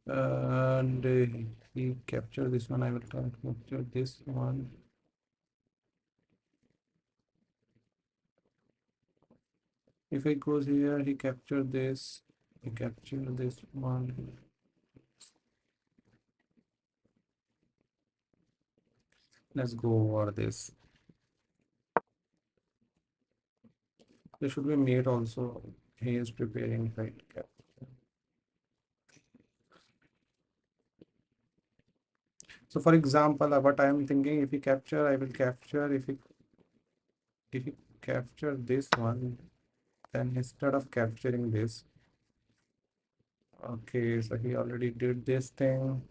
and he capture this one, I will try to capture this one. If it goes here, he captured this. He captured this one. Let's go over this. There should be mate also. He is preparing, right? So for example, what I am thinking, if he capture, I will capture. If he capture this one, then instead of capturing this, okay, so he already did this thing.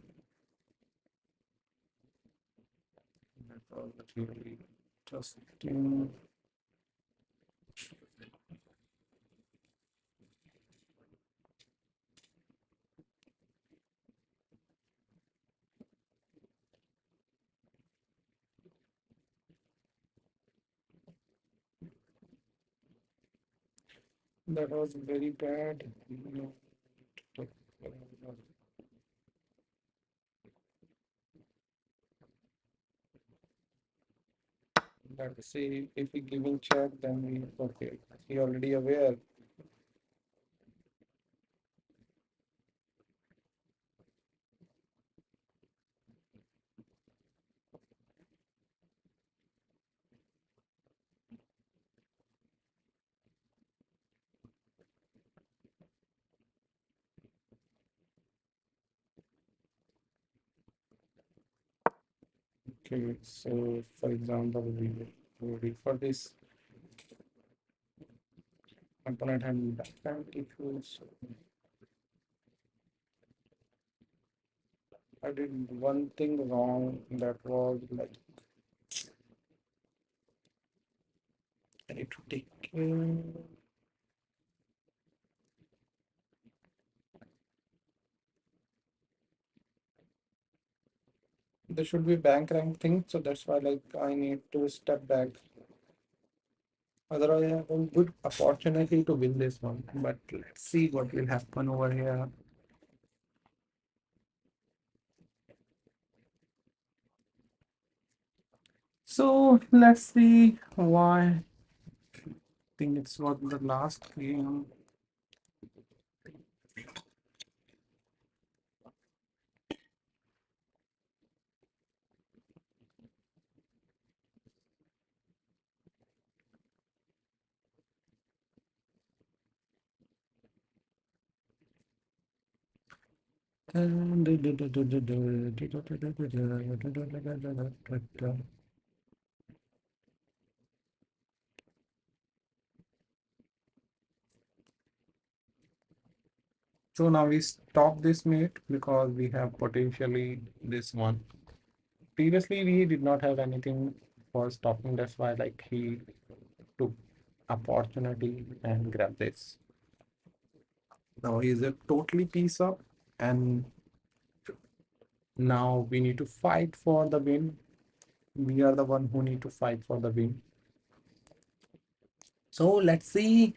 That was really interesting. That was very bad. Let's see if we give him check, then we okay. He already aware. Okay, so for example, we will ready for this component and background issues. I did one thing wrong that was like I need to take care. There should be bank rank thing, so that's why like I need to step back. Otherwise, I have a good opportunity to win this one. But let's see what will happen over here. So let's see why. I think it's what the last game. So now we stop this mate because we have potentially this one. Previously, we did not have anything for stopping. That's why like he took opportunity and grabbed this. Now he is a totally piece up, and now we need to fight for the win. We are the one who need to fight for the win. So let's see.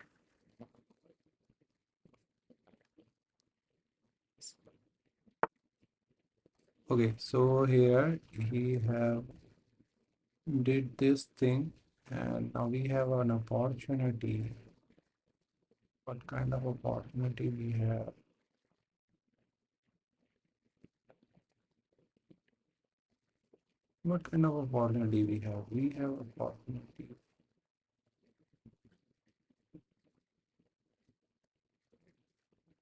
Okay, so here he have did this thing, and now we have an opportunity. What kind of opportunity we have? What kind of opportunity we have? We have opportunity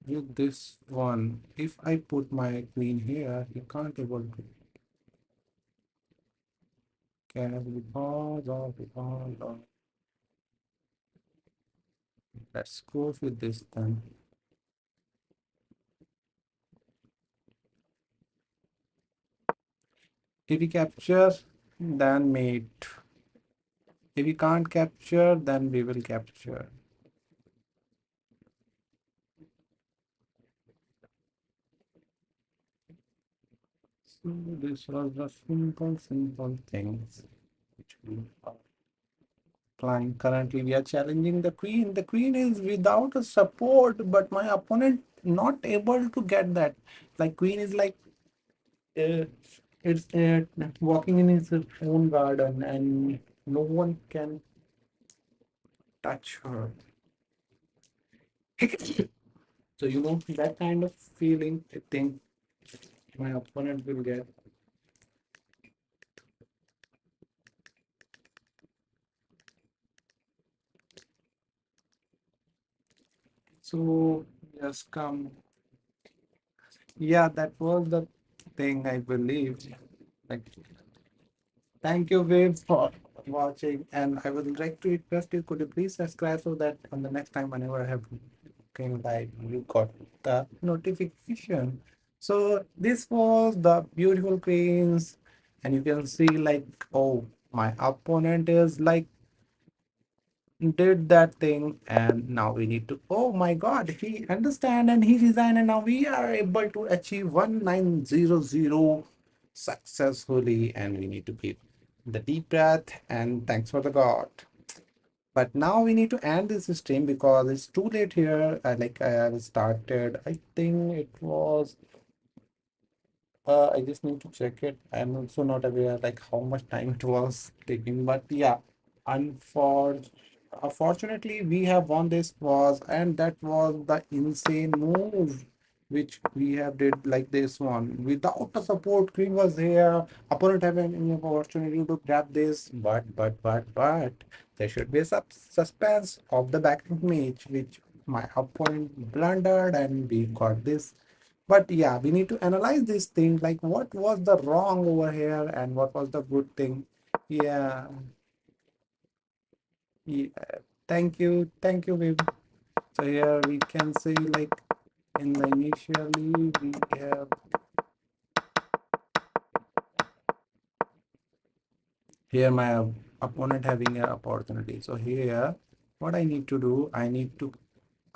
with this one. If I put my queen here, he can't able to carry because of. Let's go with this then. If we capture, then mate. If we can't capture, then we will capture. So this was the simple things which we are applying. Currently, we are challenging the queen. The queen is without a support, but my opponent not able to get that. Like queen is like uh, it's walking in his own garden, and no one can touch her. So that kind of feeling I think my opponent will get. So just come. Yeah, that was the thing I believe. Like, thank you, Viv, for watching. And I would like to request you, could you please subscribe so that on the next time, whenever I have came live, you got the notification. So this was the beautiful queens, and you can see like, oh, my opponent is like did that thing, and now we need to, oh my god, he understand and he resigned, and now we are able to achieve 1900 successfully, and we need to keep the deep breath and thanks for the god. But now we need to end this stream because it's too late here. I have started, I think it was I just need to check it. I'm also not aware like how much time it was taking, but yeah, unfortunately we have won this was, and that was the insane move which we have did like this one without the support. Queen was here, opponent having an opportunity to grab this, but there should be a suspense of the backing match which my opponent blundered, and we got this. But yeah, we need to analyze this thing like what was the wrong over here and what was the good thing. Yeah, yeah. Thank you, Vib. So here we can see like in the initially we have here my opponent having an opportunity. So here what I need to do, I need to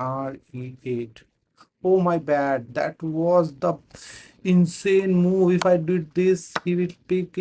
RE8. Oh my bad. That was the insane move. If I did this, he will pick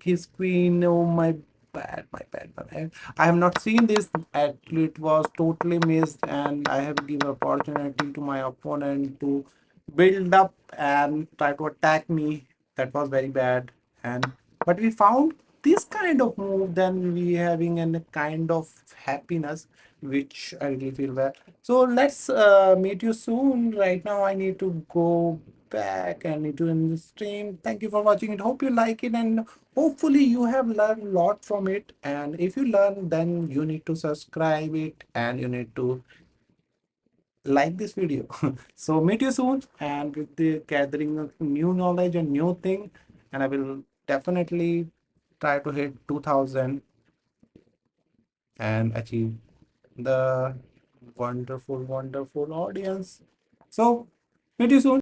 his queen. Oh my bad, my bad, my bad. I have not seen this. Actually, it was totally missed, and I have given opportunity to my opponent to build up and try to attack me. That was very bad. And but we found this kind of move, then we having a kind of happiness, which I really feel bad. So let's meet you soon. Right now, I need to go back and need to end the stream. Thank you for watching it. Hope you like it, and hopefully you have learned a lot from it. And if you learn, then you need to subscribe it and you need to like this video. So meet you soon, and with the gathering of new knowledge and new thing, and I will definitely try to hit 2000 and achieve the wonderful, wonderful audience. So, meet you soon.